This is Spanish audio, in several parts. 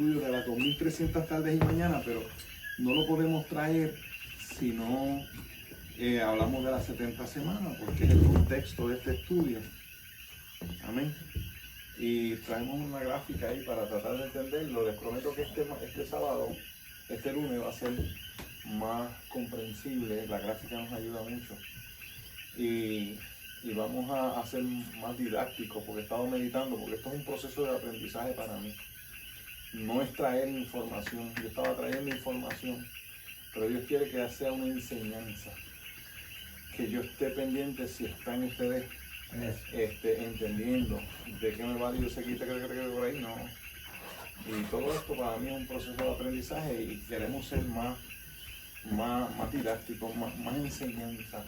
De las 2300 tardes y mañanas, pero no lo podemos traer si no hablamos de las 70 semanas, porque es el contexto de este estudio. Amén. Y traemos una gráfica ahí para tratar de entenderlo. Les prometo que este sábado, este lunes, va a ser más comprensible. La gráfica nos ayuda mucho. Y vamos a ser más didácticos, porque he estado meditando, porque esto es un proceso de aprendizaje para mí. No es traer información, yo estaba trayendo información, pero Dios quiere que sea una enseñanza, que yo esté pendiente si están ustedes entendiendo de qué me vale yo seguir por ahí, no. Y todo esto para mí es un proceso de aprendizaje y queremos ser más didácticos, más enseñanza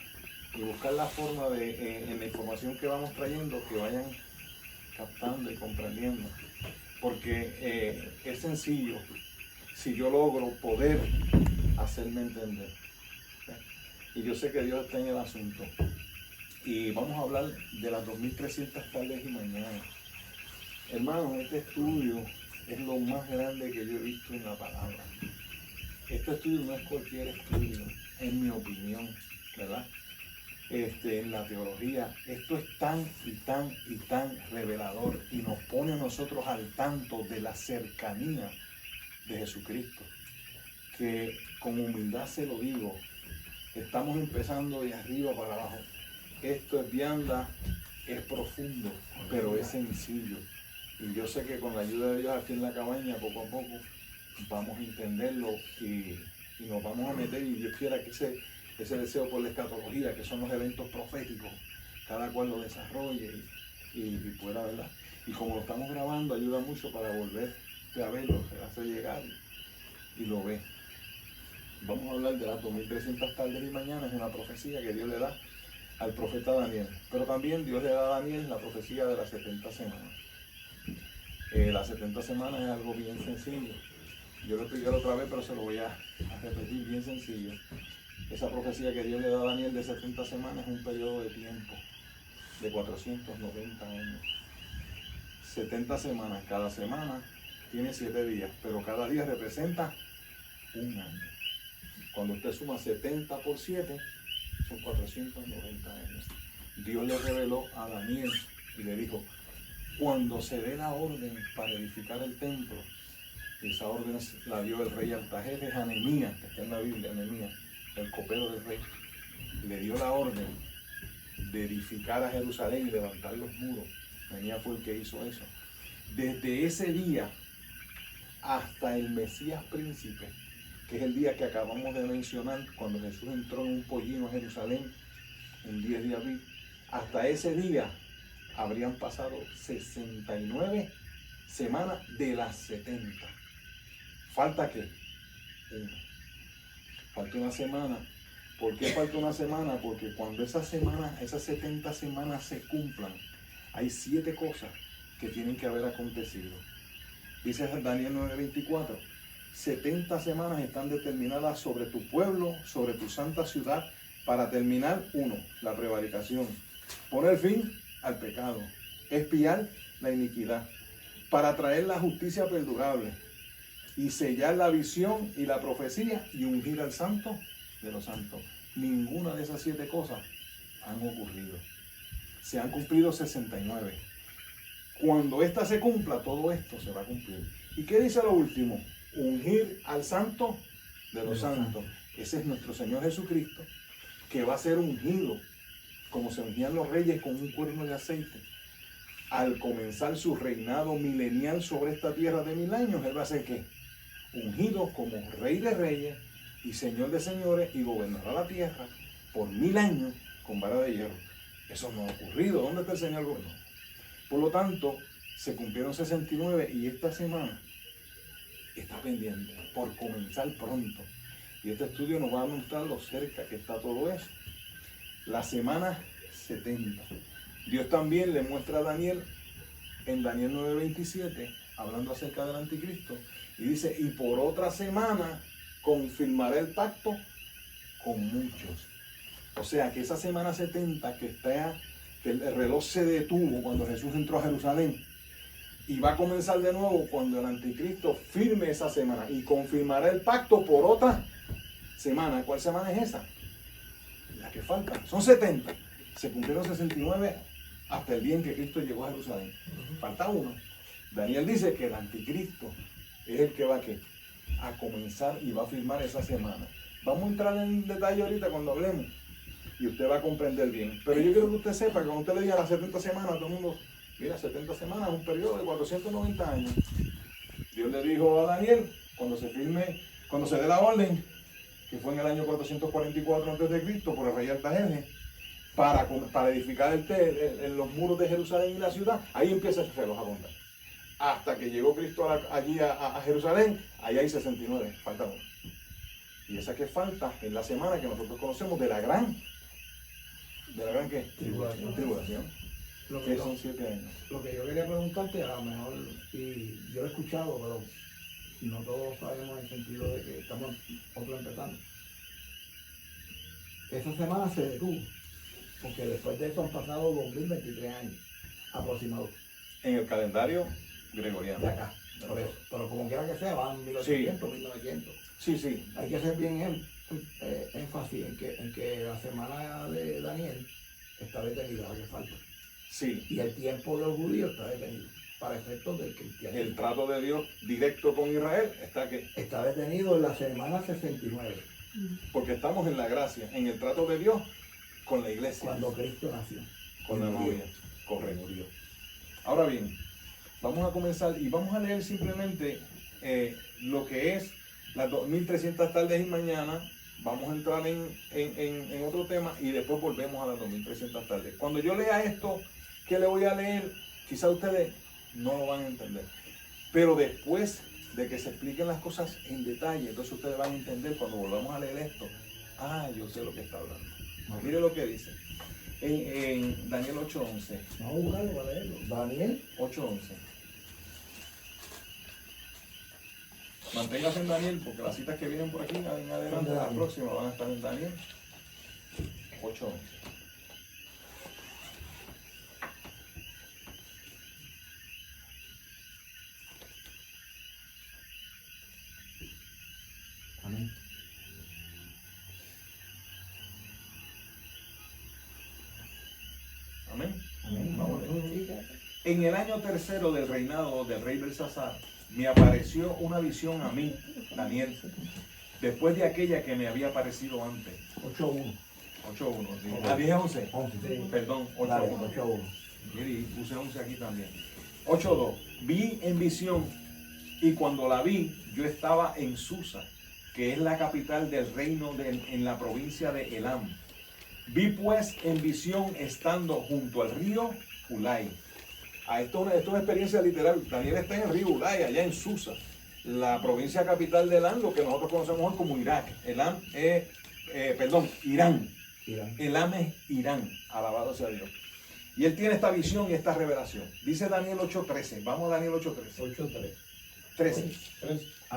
y buscar la forma de, en la información que vamos trayendo, que vayan captando y comprendiendo. Porque es sencillo si yo logro poder hacerme entender. Y yo sé que Dios está en el asunto. Y vamos a hablar de las 2300 tardes y mañanas. Hermanos, este estudio es lo más grande que yo he visto en la palabra. Este estudio no es cualquier estudio, en mi opinión, ¿verdad? En la teología, esto es tan revelador y nos pone a nosotros al tanto de la cercanía de Jesucristo, que con humildad se lo digo, estamos empezando de arriba para abajo. Esto es vianda, es profundo, pero es sencillo. Y yo sé que con la ayuda de Dios aquí en la cabaña, poco a poco, vamos a entenderlo y nos vamos a meter, y Dios quiera que ese deseo por la escatología, que son los eventos proféticos, cada cual lo desarrolle y pueda, ¿verdad? Y como lo estamos grabando, ayuda mucho para volver a verlo, se hace llegar y lo ve. Vamos a hablar de las 2300 tardes y mañanas, es una profecía que Dios le da al profeta Daniel, pero también Dios le da a Daniel la profecía de las 70 semanas. Las 70 semanas es algo bien sencillo. Yo lo expliqué la otra vez, pero se lo voy a repetir bien sencillo. Esa profecía que Dios le da a Daniel de 70 semanas es un periodo de tiempo de 490 años. 70 semanas, cada semana tiene 7 días, pero cada día representa un año. Cuando usted suma 70 por 7, son 490 años. Dios le reveló a Daniel y le dijo, cuando se dé la orden para edificar el templo, y esa orden la dio el rey Artajerjes a Nehemías, que está en la Biblia, Nehemías, el copero del rey, le dio la orden de edificar a Jerusalén y levantar los muros. Nehemías fue el que hizo eso. Desde ese día hasta el Mesías príncipe, que es el día que acabamos de mencionar, cuando Jesús entró en un pollino a Jerusalén, el 10 de abril, hasta ese día habrían pasado 69 semanas de las 70. ¿Falta qué? Una. Falta una semana. ¿Por qué falta una semana? Porque cuando esas 70 semanas se cumplan, hay 7 cosas que tienen que haber acontecido. Dice Daniel 9:24, 70 semanas están determinadas sobre tu pueblo, sobre tu santa ciudad, para terminar, 1, la prevaricación, poner fin al pecado, expiar la iniquidad, para traer la justicia perdurable y sellar la visión y la profecía y ungir al santo de los santos. Ninguna de esas 7 cosas han ocurrido. Se han cumplido 69. Cuando esta se cumpla, todo esto se va a cumplir. ¿Y qué dice lo último? Ungir al santo de los santos. Ese es nuestro Señor Jesucristo, que va a ser ungido, como se ungían los reyes con un cuerno de aceite. Al comenzar su reinado milenial sobre esta tierra de 1000 años, Él va a ser ¿qué? Ungido como Rey de Reyes y Señor de Señores, y gobernará la tierra por 1000 años con vara de hierro. Eso no ha ocurrido. ¿Dónde está el Señor gobernador? Por lo tanto, se cumplieron 69 y esta semana está pendiente por comenzar pronto. Y este estudio nos va a mostrar lo cerca que está todo eso. La semana 70. Dios también le muestra a Daniel en Daniel 9:27, hablando acerca del anticristo, y dice, y por otra semana confirmaré el pacto con muchos. O sea que esa semana 70 que el reloj se detuvo cuando Jesús entró a Jerusalén, Y va a comenzar de nuevo cuando el anticristo firme esa semana y confirmará el pacto por otra semana. ¿Cuál semana es esa? La que falta. Son 70. Se cumplieron 69 hasta el día en que Cristo llegó a Jerusalén. Falta uno. Daniel dice que el anticristo es el que va a comenzar y va a firmar esa semana. Vamos a entrar en detalle ahorita cuando hablemos y usted va a comprender bien. Pero yo quiero que usted sepa que cuando usted le diga las 70 semanas, todo el mundo, mira, 70 semanas es un periodo de 490 años. Dios le dijo a Daniel, cuando se dé la orden, que fue en el año 444 a.C. por el rey Artajerjes, para edificar los muros de Jerusalén y la ciudad, ahí empieza el reloj a contar. Hasta que llegó Cristo allí a Jerusalén, allá hay 69, falta uno. Y esa que falta es la semana que nosotros conocemos de la gran ¿qué? Tribulación. Que son 7 años. Lo que yo quería preguntarte, a lo mejor, y yo lo he escuchado, pero no todos sabemos en el sentido de que estamos otros empezando. Esa semana se detuvo, porque después de eso han pasado 2023 años aproximados. En el calendario gregoriano. De acá, por eso. Pero como quiera que sea, van 1800, sí. 1900. Sí. Hay que hacer bien énfasis en que la semana de Daniel está detenida, la que falta. Sí. Y el tiempo de los judíos está detenido, para efectos del cristianismo. El trato de Dios directo con Israel está detenido en la semana 69. Porque estamos en la gracia, en el trato de Dios con la iglesia. Cuando Cristo nació. Con la novia. Correcto. Ahora bien, vamos a comenzar y vamos a leer simplemente lo que es las 2300 tardes y mañana. Vamos a entrar en otro tema y después volvemos a las 2300 tardes. Cuando yo lea esto que le voy a leer, quizá ustedes no lo van a entender. Pero después de que se expliquen las cosas en detalle, entonces ustedes van a entender cuando volvamos a leer esto. Yo sé lo que está hablando. Mire lo que dice. En Daniel 8:11. Vamos a buscarlo para leerlo. Daniel 8:11. Manténgase en Daniel, porque las citas que vienen por aquí en adelante, las próximas van a estar en Daniel 8:11. Amén. Amén. Amén. Vamos a leer. En el año tercero del reinado del rey Belsasar, me apareció una visión a mí, Daniel, después de aquella que me había aparecido antes. 8:1. 8:1. Sí. 10:11. 11, sí. Perdón, 8:1. 8:1. Mire, y puse 11 aquí también. 8:2. Vi en visión y cuando la vi, yo estaba en Susa, que es la capital del reino en la provincia de Elam. Vi pues en visión estando junto al río Ulai. Esto es una experiencia literal. Daniel está en el río Ulai, allá en Susa, la provincia capital de Elam, lo que nosotros conocemos hoy como Irak. Irán. Elam es Irán, alabado sea Dios. Y él tiene esta visión y esta revelación. Dice Daniel 8:13. Vamos a Daniel 8:13. 8:3. 13.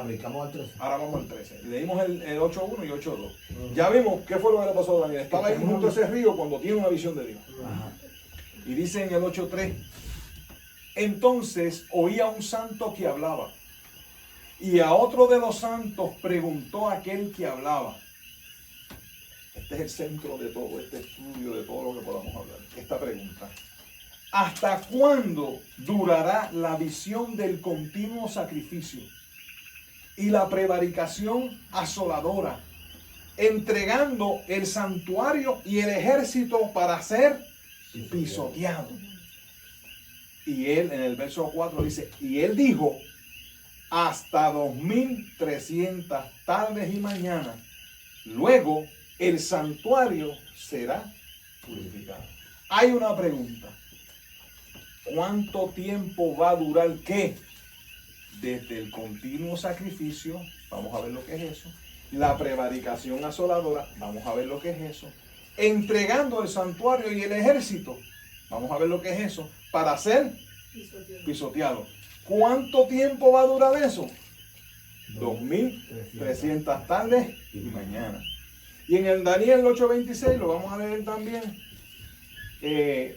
Brincamos al 13. Ahora vamos al 13. Leímos el 8:1 y 8:2. Ya vimos qué fue lo que le pasó a Daniel. Estaba ahí junto a ese río cuando tiene una visión de Dios. Ajá. Y dice en el 8:3, entonces oí a un santo que hablaba, y a otro de los santos preguntó a aquel que hablaba. Este es el centro de todo este estudio, de todo lo que podamos hablar. Esta pregunta: ¿hasta cuándo durará la visión del continuo sacrificio y la prevaricación asoladora, entregando el santuario y el ejército para ser pisoteado? Y él, en el verso 4 dice, y él dijo, hasta 2300 tardes y mañanas, luego el santuario será purificado. Hay una pregunta: ¿cuánto tiempo va a durar qué? Desde el continuo sacrificio, vamos a ver lo que es eso, la prevaricación asoladora, vamos a ver lo que es eso, entregando el santuario y el ejército, vamos a ver lo que es eso, para ser pisoteado. ¿Cuánto tiempo va a durar eso? 2300 tardes y mañana. Y en el Daniel 8:26, lo vamos a leer también, es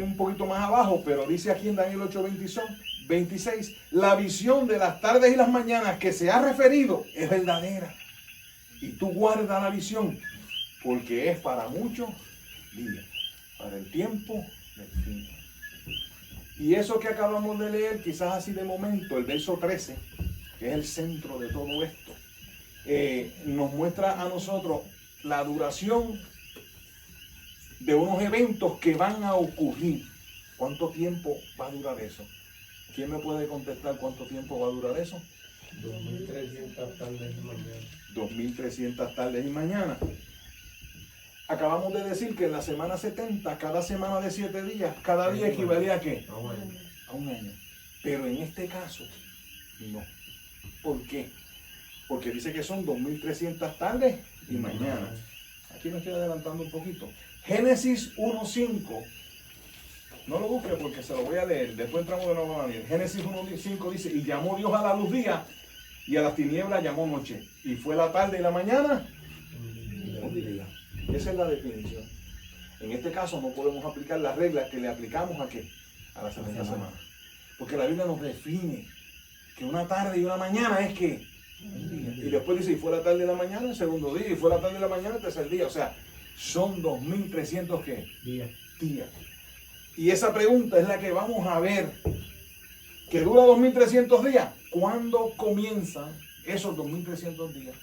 un poquito más abajo, pero dice aquí en Daniel 8:26, 26, la visión de las tardes y las mañanas que se ha referido es verdadera. Y tú guarda la visión, porque es para muchos días, para el tiempo del fin. Y eso que acabamos de leer, quizás así de momento, el verso 13, que es el centro de todo esto, nos muestra a nosotros la duración de unos eventos que van a ocurrir. ¿Cuánto tiempo va a durar eso? ¿Quién me puede contestar cuánto tiempo va a durar eso? 2300 tardes y mañana. 2300 tardes y mañana. Acabamos de decir que en la semana 70, cada semana de 7 días, cada día equivalía a ¿qué? A un año. Pero en este caso, no. ¿Por qué? Porque dice que son 2300 tardes y mañana. Aquí me estoy adelantando un poquito. Génesis 1.5. No lo busque porque se lo voy a leer. Después entramos de nuevo a Daniel. Génesis 1.5 dice, y llamó Dios a la luz día, y a las tinieblas llamó noche. Y fue la tarde y la mañana un día. Esa es la definición. En este caso no podemos aplicar las reglas que le aplicamos ¿a qué? A las 70 semanas. Porque la Biblia nos define que una tarde y una mañana es que un día. Y después dice, y fue la tarde y la mañana el segundo día, y fue la tarde y la mañana el tercer día. O sea, son 2300 ¿qué? Días. Y esa pregunta es la que vamos a ver, que dura 2300 días. ¿Cuándo comienzan esos 2300 días?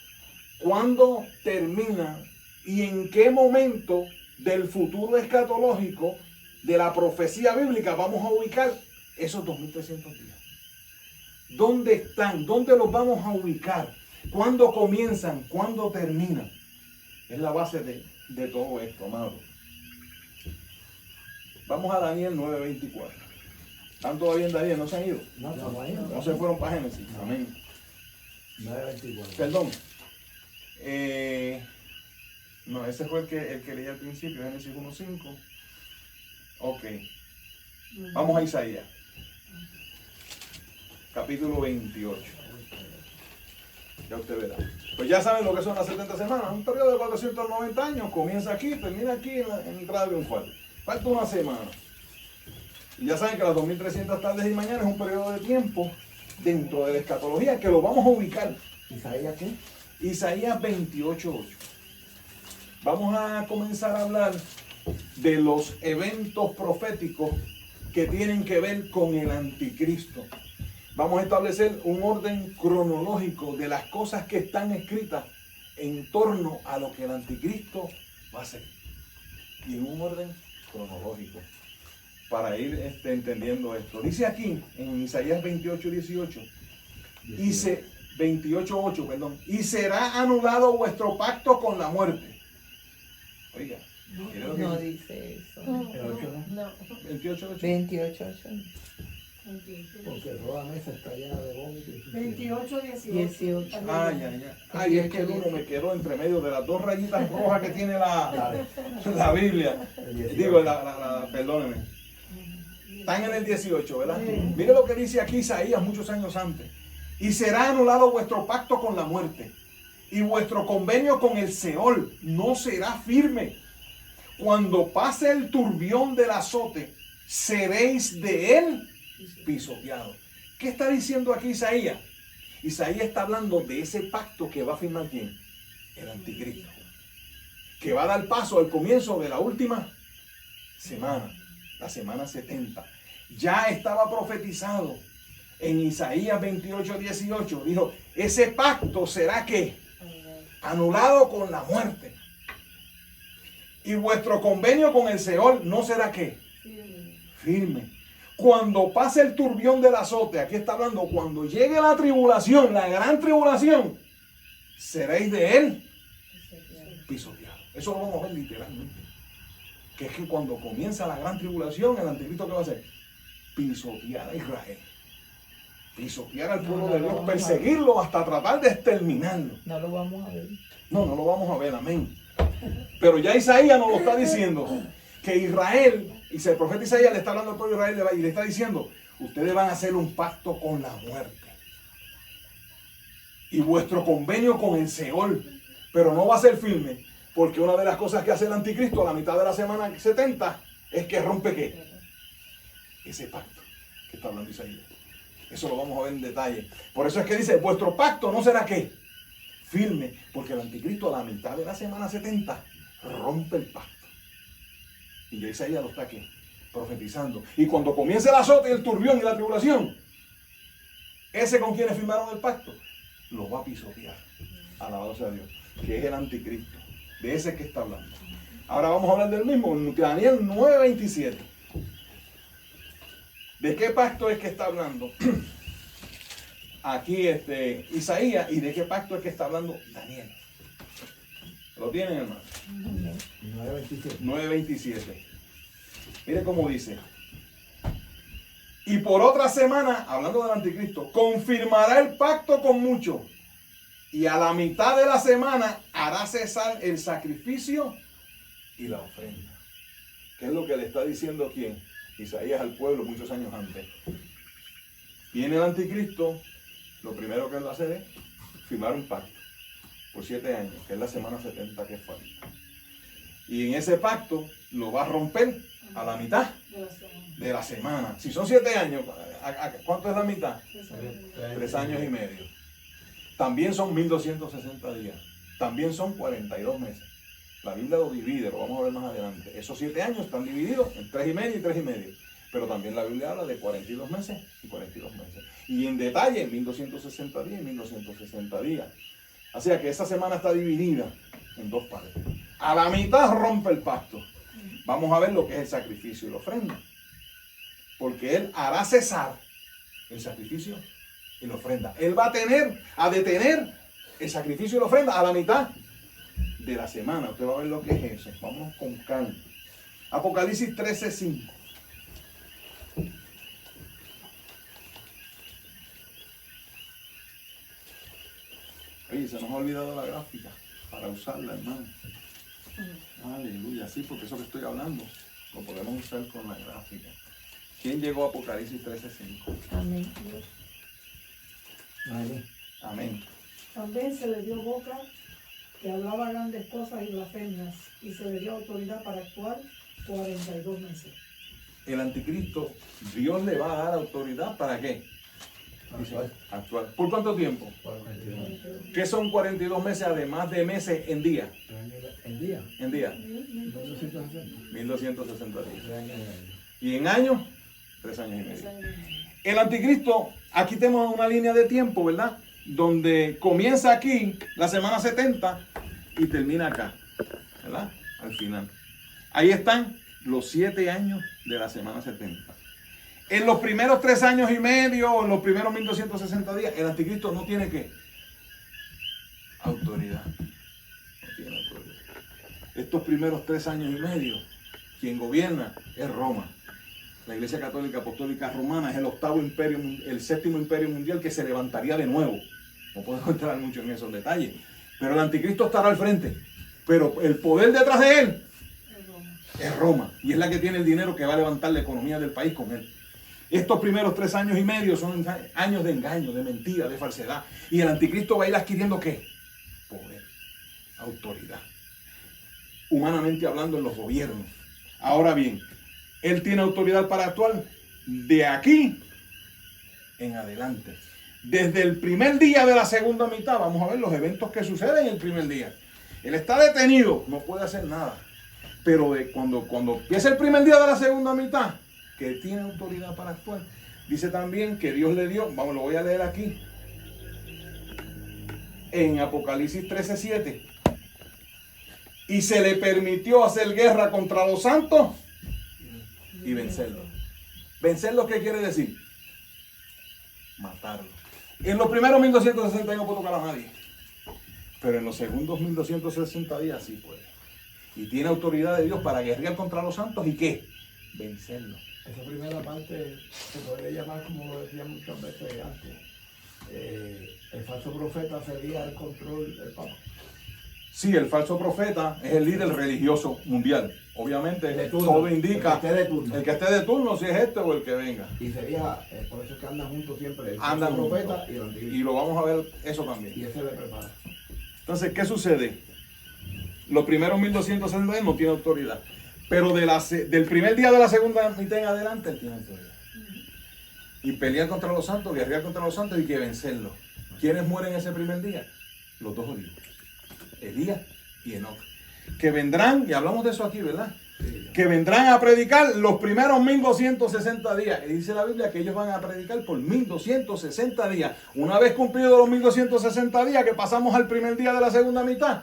¿Cuándo terminan? ¿Y en qué momento del futuro escatológico de la profecía bíblica vamos a ubicar esos 2300 días? ¿Dónde están? ¿Dónde los vamos a ubicar? ¿Cuándo comienzan? ¿Cuándo terminan? Es la base de todo esto, amado. Vamos a Daniel 9:24. ¿Están todavía en Daniel? ¿No se han ido? No se fueron para Génesis. Amén. 9:24. Perdón. No, ese fue el que leí al principio, Génesis 1:5. Ok. Vamos a Isaías. Capítulo 28. Ya usted verá. Pues ya saben lo que son las 70 semanas. Un periodo de 490 años. Comienza aquí, termina aquí en la entrada triunfal. Falta una semana. Y ya saben que las 2300 tardes y mañanas es un periodo de tiempo dentro de la escatología que lo vamos a ubicar. ¿Isaías qué? Isaías 28:8. Vamos a comenzar a hablar de los eventos proféticos que tienen que ver con el anticristo. Vamos a establecer un orden cronológico de las cosas que están escritas en torno a lo que el anticristo va a hacer. Y en un orden cronológico para ir entendiendo esto. Dice aquí en Isaías 28:18, 28:8, perdón, y será anulado vuestro pacto con la muerte. Oiga, No dice eso. El 8 no. 28:8. 28:8. Porque toda mesa está llena de vómitos. 18. Ay, es que el uno me quedó entre medio de las dos rayitas rojas que tiene la Biblia. Digo, perdóneme. Están en el 18, ¿verdad? Mire lo que dice aquí Isaías muchos años antes. Y será anulado vuestro pacto con la muerte, y vuestro convenio con el Seol no será firme. Cuando pase el turbión del azote, seréis de él pisoteados. ¿Qué está diciendo aquí Isaías? Isaías está hablando de ese pacto que va a firmar ¿quién? El anticristo. Que va a dar paso al comienzo de la última semana, la semana 70. Ya estaba profetizado en Isaías 28:18. Dijo, ese pacto será ¿qué? Anulado con la muerte. Y vuestro convenio con el Seol no será ¿qué? Firme. Cuando pase el turbión del azote, aquí está hablando, cuando llegue la tribulación, la gran tribulación, seréis de él pisoteados. Eso lo vamos a ver literalmente. Que es que cuando comienza la gran tribulación, el anticristo ¿qué va a hacer? Pisotear a Israel. Pisotear al pueblo de Dios, perseguirlo hasta tratar de exterminarlo. No lo vamos a ver. No lo vamos a ver, amén. Pero ya Isaías nos lo está diciendo, que Israel, y el profeta Isaías le está hablando al pueblo de Israel y le está diciendo, ustedes van a hacer un pacto con la muerte. Y vuestro convenio con el Seol, pero no va a ser firme, porque una de las cosas que hace el anticristo a la mitad de la semana 70 es que rompe ¿qué? Ese pacto que está hablando Isaías. Eso lo vamos a ver en detalle. Por eso es que dice, vuestro pacto no será ¿qué? Firme, porque el anticristo a la mitad de la semana 70 rompe el pacto. Y ya Isaías lo está aquí profetizando. Y cuando comience el azote y el turbión y la tribulación, ese con quienes firmaron el pacto lo va a pisotear. Alabado sea Dios, que es el anticristo. De ese que está hablando. Ahora vamos a hablar del mismo, en Daniel 9:27. ¿De qué pacto es que está hablando aquí Isaías, y de qué pacto es que está hablando Daniel? ¿Lo tienen, hermano? 9:27. Mire cómo dice. Y por otra semana, hablando del anticristo, confirmará el pacto con muchos, y a la mitad de la semana hará cesar el sacrificio y la ofrenda. ¿Qué es lo que le está diciendo quién? Isaías al pueblo muchos años antes. Viene el anticristo, lo primero que él va a hacer es firmar un pacto por 7 años, que es la semana 70 que falta. Y en ese pacto lo va a romper a la mitad de la semana. Si son 7 años, ¿cuánto es la mitad? 3 años y medio. También son 1260 días. También son 42 meses. La Biblia lo divide, lo vamos a ver más adelante. Esos 7 años están divididos en 3 y medio y 3 y medio. Pero también la Biblia habla de 42 meses y 42 meses. Y en detalle, 1260 días y 1260 días. Así que esa semana está dividida en 2 partes. A la mitad rompe el pacto. Vamos a ver lo que es el sacrificio y la ofrenda. Porque Él hará cesar el sacrificio y la ofrenda. Él va a detener el sacrificio y la ofrenda a la mitad de la semana. Usted va a ver lo que es eso. Vamos con calma. Apocalipsis 13:5. Oye, se nos ha olvidado la gráfica para usarla, hermano. Aleluya, sí, porque eso que estoy hablando lo podemos usar con la gráfica. ¿Quién llegó a Apocalipsis 13:5? Amén. Amén. También se le dio boca que hablaba grandes cosas y blasfemias, y se le dio autoridad para actuar 42 meses. El anticristo, Dios le va a dar autoridad ¿para qué? Actuar. ¿Por cuánto tiempo? 42. ¿Qué son 42 meses además de meses en día? ¿En día? En día. 1260. 1260 días. 3 años y medio. ¿Y en años? 3 años y medio. El anticristo, aquí tenemos una línea de tiempo, ¿verdad? Donde comienza aquí la semana 70 y termina acá, ¿verdad? Al final. Ahí están los 7 años de la semana 70. En los primeros 3 años y medio, en los primeros 1260 días, el anticristo no tiene ¿qué? Autoridad. No tiene autoridad. Estos primeros 3 años y medio, quien gobierna es Roma. La Iglesia Católica Apostólica Romana es el 8º imperio, el 7º imperio mundial que se levantaría de nuevo. No podemos entrar mucho en esos detalles. Pero el anticristo estará al frente. Pero el poder detrás de él es Roma. Y es la que tiene el dinero que va a levantar la economía del país con él. Estos primeros 3 años y medio son años de engaño, de mentira, de falsedad. Y el anticristo va a ir adquiriendo ¿qué? Poder, autoridad. Humanamente hablando en los gobiernos. Ahora bien, él tiene autoridad para actuar de aquí en adelante. Desde el primer día de la segunda mitad, vamos a ver los eventos que suceden en el primer día. Él está detenido, no puede hacer nada. Pero cuando empieza el primer día de la segunda mitad, que tiene autoridad para actuar, dice también que Dios le dio, vamos, lo voy a leer aquí, en Apocalipsis 13:7. Y se le permitió hacer guerra contra los santos y vencerlos. ¿Vencerlos qué quiere decir? Matarlos. En los primeros 1260 no puede tocar a nadie. Pero en los segundos 1260 días sí puede. Y tiene autoridad de Dios para guerrear contra los santos y ¿qué? Vencerlos. Esa primera parte se podría llamar, como lo decía muchas veces antes, el falso profeta sería el control del Papa. Sí, el falso profeta es el líder religioso mundial. Obviamente, De turno, todo indica el que esté de turno. el que esté de turno, si es este o el que venga. Y sería, por eso es que andan juntos siempre, el Andan falso juntos. profeta y el anticristo. Y lo vamos a ver eso también. Y ese le prepara. Entonces, ¿qué sucede? Los primeros 1260 días no tiene autoridad. Pero del primer día de la segunda mitad en adelante, él tiene autoridad. y pelear contra los santos, guerrear contra los santos y que vencerlos. ¿Quiénes mueren ese primer día? Los dos olivos, Elías y Enoc, que vendrán, y hablamos de eso aquí, ¿verdad? Que vendrán a predicar los primeros 1260 días. Y dice la Biblia que ellos van a predicar por 1260 días. Una vez cumplidos los 1260 días, que pasamos al primer día de la segunda mitad,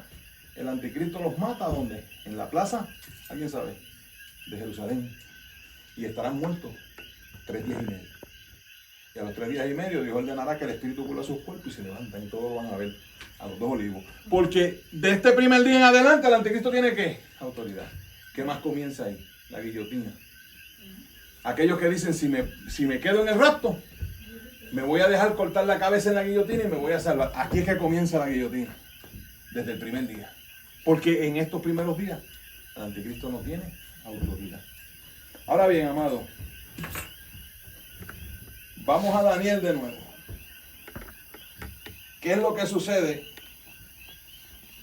el anticristo los mata. ¿Dónde? En la plaza, ¿alguien sabe? De Jerusalén. Y estarán muertos 3 días y medio. Y a los 3 días y medio Dios ordenará que el Espíritu cura sus cuerpos y se levantan y todos lo van a ver, a los dos olivos. Porque de este primer día en adelante el anticristo tiene ¿qué? Autoridad. ¿Qué más comienza ahí? La guillotina. Aquellos que dicen, si me quedo en el rapto, me voy a dejar cortar la cabeza en la guillotina y me voy a salvar. Aquí es que comienza la guillotina, desde el primer día. Porque en estos primeros días, el anticristo no tiene autoridad. Ahora bien, amado, vamos a Daniel de nuevo. ¿Qué es lo que sucede?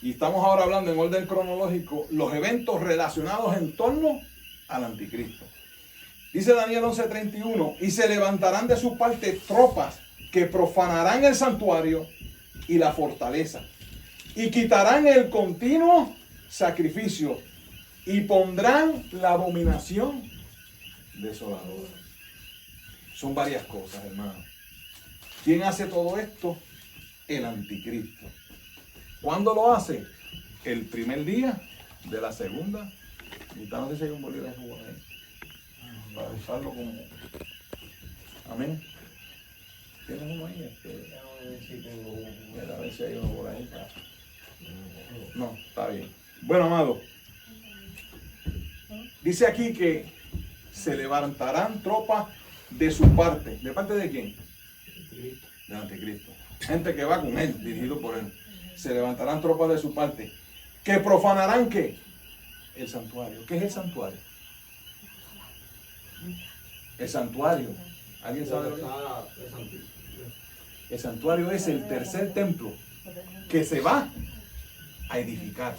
Y estamos ahora hablando en orden cronológico, los eventos relacionados en torno al anticristo. Dice Daniel 11:31, y se levantarán de su parte tropas que profanarán el santuario y la fortaleza, y quitarán el continuo sacrificio, y pondrán la abominación desoladora. Son varias cosas, hermano. ¿Quién hace todo esto? El anticristo. ¿Cuándo lo hace? El primer día de la segunda mitad. No sé si hay un bolígrafo por ahí para usarlo como... Amén. ¿Tienes uno ahí? A ver si hay uno por ahí. No, está bien. Bueno, amado, dice aquí que se levantarán tropas de su parte. ¿De parte de quién? Del anticristo. Gente que va con él, dirigido por él. Se levantarán tropas de su parte. ¿Que profanarán qué? El santuario. ¿Qué es el santuario? El santuario. ¿Alguien sabe lo que es? El santuario es el tercer templo que se va a edificar.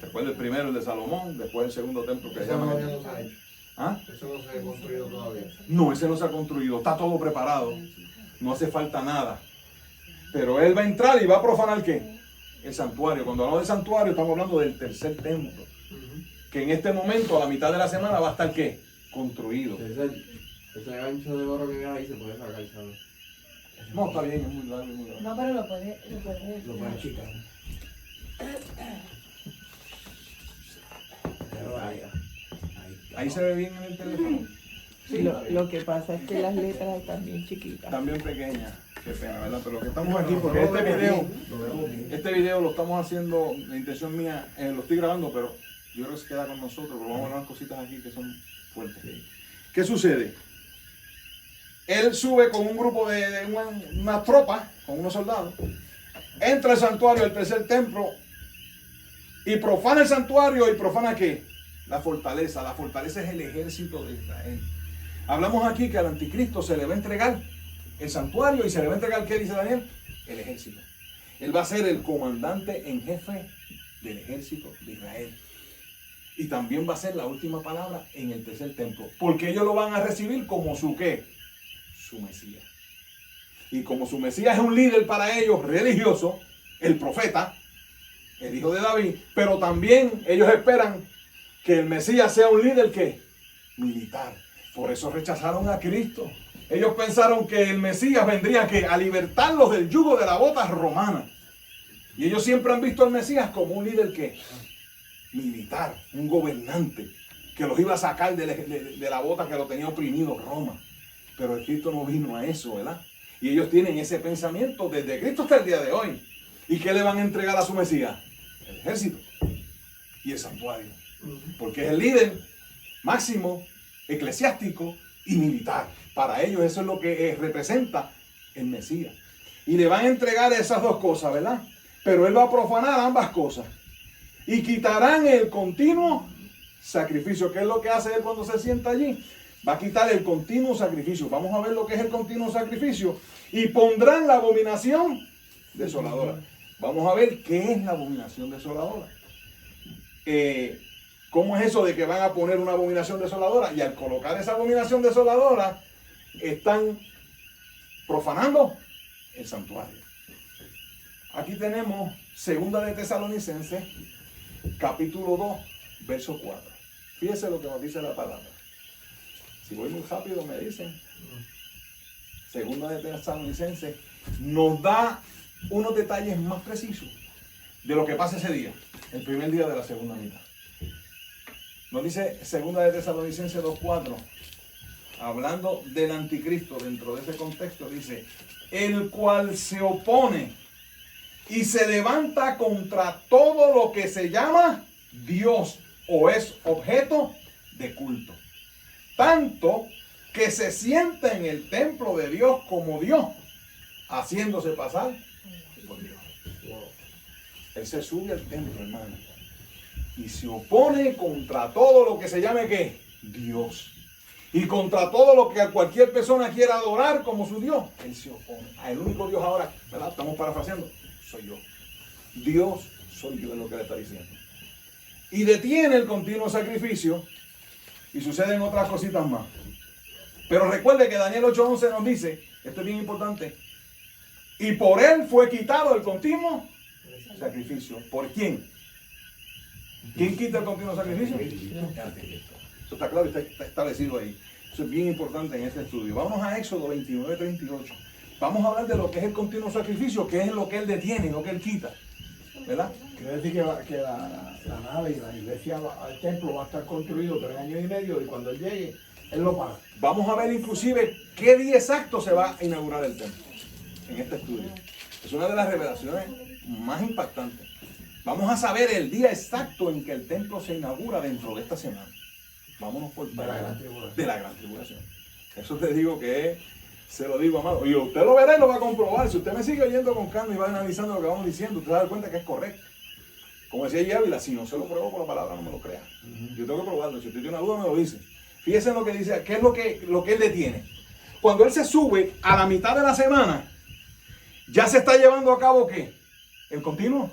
Recuerda el primero, el de Salomón, después el segundo templo que se llama. ¿Ah? Eso no se ha construido todavía. No, ese no se ha construido, está todo preparado. No hace falta nada. Pero él va a entrar y va a profanar ¿qué? El santuario. Cuando hablamos del santuario, estamos hablando del tercer templo. Que en este momento, a la mitad de la semana, va a estar ¿qué? Construido. Ese gancho de oro que hay ahí se puede sacar, ¿sabes? No, está bien, es muy largo, es muy largo. No, pero lo puede chica. Ahí se ve bien en el teléfono. Sí, lo que pasa es que las letras están bien chiquitas. También pequeñas. Qué pena, ¿verdad? Pero lo que estamos aquí, porque este video lo estamos haciendo, la intención mía, lo estoy grabando, pero yo creo que se queda con nosotros, porque vamos a hablar cositas aquí que son fuertes. ¿Qué sucede? Él sube con un grupo de una tropa, con unos soldados, entra al santuario, al tercer templo, y profana el santuario. ¿Y profana qué? La fortaleza. La fortaleza es el ejército de Israel. Hablamos aquí que al anticristo se le va a entregar el santuario y se le va a entregar, ¿qué dice Daniel? El ejército. Él va a ser el comandante en jefe del ejército de Israel. Y también va a ser la última palabra en el tercer templo. Porque ellos lo van a recibir como su ¿qué? Su Mesías. Y como su Mesías es un líder para ellos religioso, el profeta, el hijo de David, pero también ellos esperan que el Mesías sea un líder ¿qué? Militar. Por eso rechazaron a Cristo. Ellos pensaron que el Mesías vendría ¿qué? A libertarlos del yugo de la bota romana. Y ellos siempre han visto al Mesías como un líder ¿qué? Militar, un gobernante, que los iba a sacar de la bota que lo tenía oprimido Roma. Pero el Cristo no vino a eso, ¿verdad? Y ellos tienen ese pensamiento desde Cristo hasta el día de hoy. ¿Y qué le van a entregar a su Mesías? El ejército y el santuario. Porque es el líder máximo, eclesiástico y militar. Para ellos eso es lo que representa el Mesías. Y le van a entregar esas dos cosas, ¿verdad? Pero él va a profanar ambas cosas. Y quitarán el continuo sacrificio. ¿Qué es lo que hace él cuando se sienta allí? Va a quitar el continuo sacrificio. Vamos a ver lo que es el continuo sacrificio. Y pondrán la abominación desoladora. Vamos a ver qué es la abominación desoladora. ¿Cómo es eso de que van a poner una abominación desoladora? Y al colocar esa abominación desoladora, están profanando el santuario. Aquí tenemos 2 de Tesalonicenses, capítulo 2, verso 4. Fíjese lo que nos dice la palabra. Si voy muy rápido me dicen. 2 de Tesalonicenses nos da unos detalles más precisos de lo que pasa ese día, el primer día de la segunda mitad. Nos dice 2 de Tesalonicenses 2:4, hablando del anticristo dentro de ese contexto, dice, el cual se opone y se levanta contra todo lo que se llama Dios o es objeto de culto, tanto que se sienta en el templo de Dios como Dios, haciéndose pasar por Dios. Él se sube al templo, hermano, y se opone contra todo lo que se llame ¿qué? Dios. Y contra todo lo que cualquier persona quiera adorar como su Dios, él se opone. El único Dios ahora, ¿verdad? Estamos parafraseando, soy yo. Dios soy yo, es lo que le está diciendo. Y detiene el continuo sacrificio y suceden otras cositas más. Pero recuerde que Daniel 8:11 nos dice, esto es bien importante, y por él fue quitado el continuo sacrificio. ¿Por quién? ¿Quién quita el continuo sacrificio? El anticristo. Eso está claro y está establecido ahí. Eso es bien importante en este estudio. Vamos a Éxodo 29:38. Vamos a hablar de lo que es el continuo sacrificio, que es lo que él detiene, lo que él quita. ¿Verdad? Quiere decir que la nave y la iglesia, el templo va a estar construido 3 años y medio y cuando él llegue, él lo paga. Vamos a ver inclusive qué día exacto se va a inaugurar el templo en este estudio. Es una de las revelaciones más impactantes. Vamos a saber el día exacto en que el templo se inaugura dentro de esta semana. Vámonos por De la gran tribulación. De la gran tribulación. Eso te digo que es, se lo digo, amado. Y usted lo verá y lo va a comprobar. Si usted me sigue oyendo con calma y va analizando lo que vamos diciendo, usted va a dar cuenta que es correcto. Como decía Ávila, si no se lo pruebo por la palabra, no me lo crea. Yo tengo que probarlo. Si usted tiene una duda, me lo dice. Fíjese en lo que dice, ¿qué es lo que él detiene? Cuando él se sube a la mitad de la semana, ya se está llevando a cabo ¿qué? El continuo.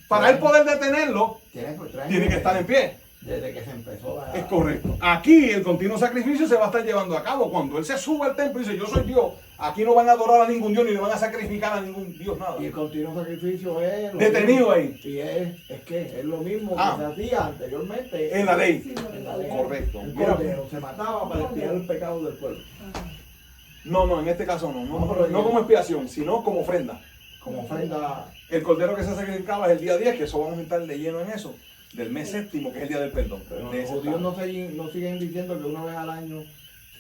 Para él poder detenerlo, tiene que estar en pie. Desde que se empezó Es correcto. Aquí el continuo sacrificio se va a estar llevando a cabo. Cuando él se sube al templo y dice, yo soy Dios, aquí no van a adorar a ningún Dios ni le van a sacrificar a ningún Dios, nada. Y el continuo sacrificio es lo Detenido mismo. ahí. Y es lo mismo que se hacía anteriormente. En la ley. En la ley. Correcto. El Mira, cordero se mataba para expiar el pecado del pueblo. no, en este caso no como expiación, sino como ofrenda. Como ofrenda. El cordero que se sacrificaba es el día 10, que eso vamos a estar de lleno en eso, del mes séptimo, que es el día del perdón. Pero De los ese judíos estado. no siguen diciendo que una vez al año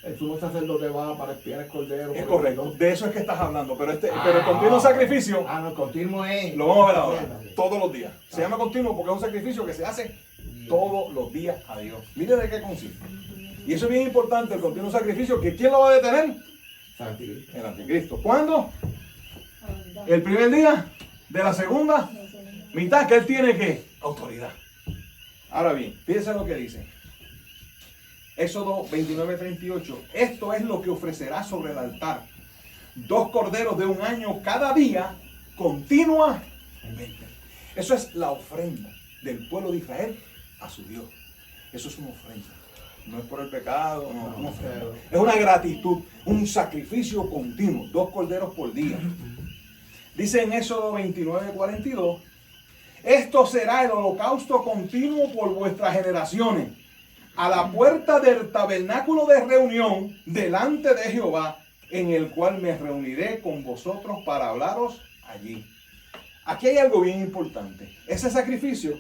el sumo sacerdote va para expiar el cordero. Es por el correcto, perdón. de eso es que estás hablando, pero el continuo sacrificio No, el continuo es. lo vamos a ver ahora, todos los días. Se llama continuo porque es un sacrificio que se hace todos los días a Dios. Mire de qué consiste. Y eso es bien importante, el continuo sacrificio, que ¿quién lo va a detener? Santicristo. El anticristo. ¿Cuándo? El primer día de la segunda mitad, que él tiene ¿qué? Autoridad. Ahora bien, fíjense lo que dice. Éxodo 29:38. Esto es lo que ofrecerá sobre el altar: 2 corderos de 1 año cada día, continuamente. Eso es la ofrenda del pueblo de Israel a su Dios. Eso es una ofrenda. No es por el pecado, no, es una ofrenda. Es una gratitud, un sacrificio continuo, 2 corderos por día. Dice en Éxodo 29:42, esto será el holocausto continuo por vuestras generaciones, a la puerta del tabernáculo de reunión delante de Jehová, en el cual me reuniré con vosotros para hablaros allí. Aquí hay algo bien importante. Ese sacrificio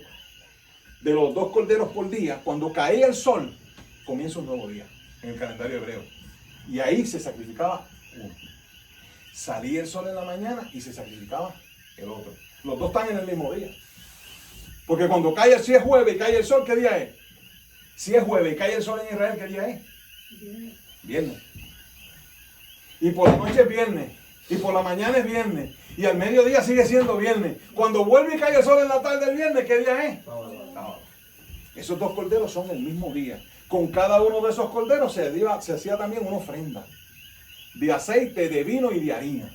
de los 2 corderos por día, cuando caía el sol, comienza un nuevo día en el calendario hebreo. Y ahí se sacrificaba uno. Salía el sol en la mañana y se sacrificaba el otro. Los dos están en el mismo día. Porque cuando cae, si es jueves y cae el sol, ¿qué día es? Si es jueves y cae el sol en Israel, ¿qué día es? Viernes. Y por la noche es viernes. Y por la mañana es viernes. Y al mediodía sigue siendo viernes. Cuando vuelve y cae el sol en la tarde del viernes, ¿qué día es? Sábado. Esos 2 corderos son el mismo día. Con cada uno de esos corderos se hacía también una ofrenda de aceite, de vino y de harina.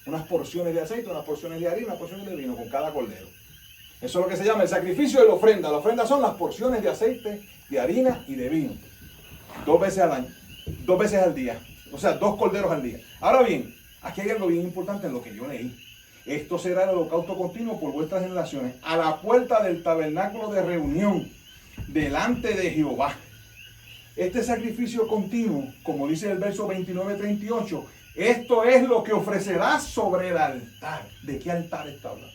Unas porciones de aceite, unas porciones de harina, unas porciones de vino con cada cordero. Eso es lo que se llama el sacrificio de la ofrenda. La ofrenda son las porciones de aceite, de harina y de vino. 2 veces al año. 2 veces al día. O sea, 2 corderos al día. Ahora bien, aquí hay algo bien importante en lo que yo leí. Esto será el holocausto continuo por vuestras generaciones, a la puerta del tabernáculo de reunión, delante de Jehová. Este sacrificio continuo, como dice el verso 29-38, esto es lo que ofrecerás sobre el altar. ¿De qué altar está hablando?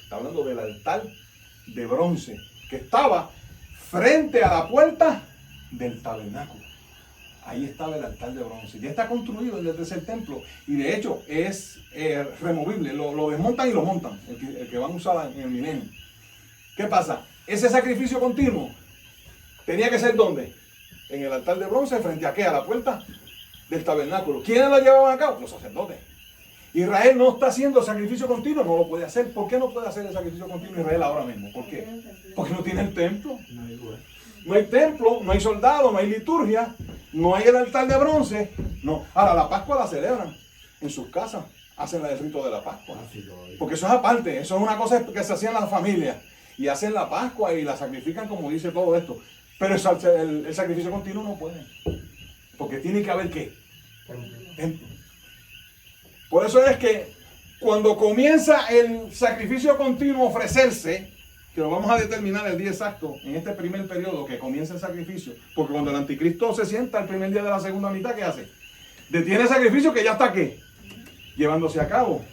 Está hablando del altar de bronce, que estaba frente a la puerta del tabernáculo. Ahí estaba el altar de bronce. Ya está construido el tercer templo. Y de hecho es removible. Lo desmontan y lo montan. El que van a usar en el milenio. ¿Qué pasa? Ese sacrificio continuo tenía que ser ¿dónde? En el altar de bronce, frente a ¿qué? A la puerta del tabernáculo. ¿Quiénes lo llevaban a cabo? Los sacerdotes. Israel no está haciendo sacrificio continuo, no lo puede hacer. ¿Por qué no puede hacer el sacrificio continuo Israel ahora mismo? ¿Por qué? Porque no tiene el templo. No hay templo, no hay soldado, no hay liturgia, no hay el altar de bronce. No. Ahora, la Pascua la celebran en sus casas, hacen el rito de la Pascua. Porque eso es aparte, eso es una cosa que se hacía en las familias. Y hacen la Pascua y la sacrifican como dice todo esto. Pero el sacrificio continuo no puede. Porque tiene que haber ¿qué? Templo. Por eso es que cuando comienza el sacrificio continuo a ofrecerse, que lo vamos a determinar el día exacto, en este primer periodo que comienza el sacrificio, porque cuando el anticristo se sienta el primer día de la segunda mitad, ¿qué hace? Detiene el sacrificio que ya está ¿qué? Llevándose a cabo.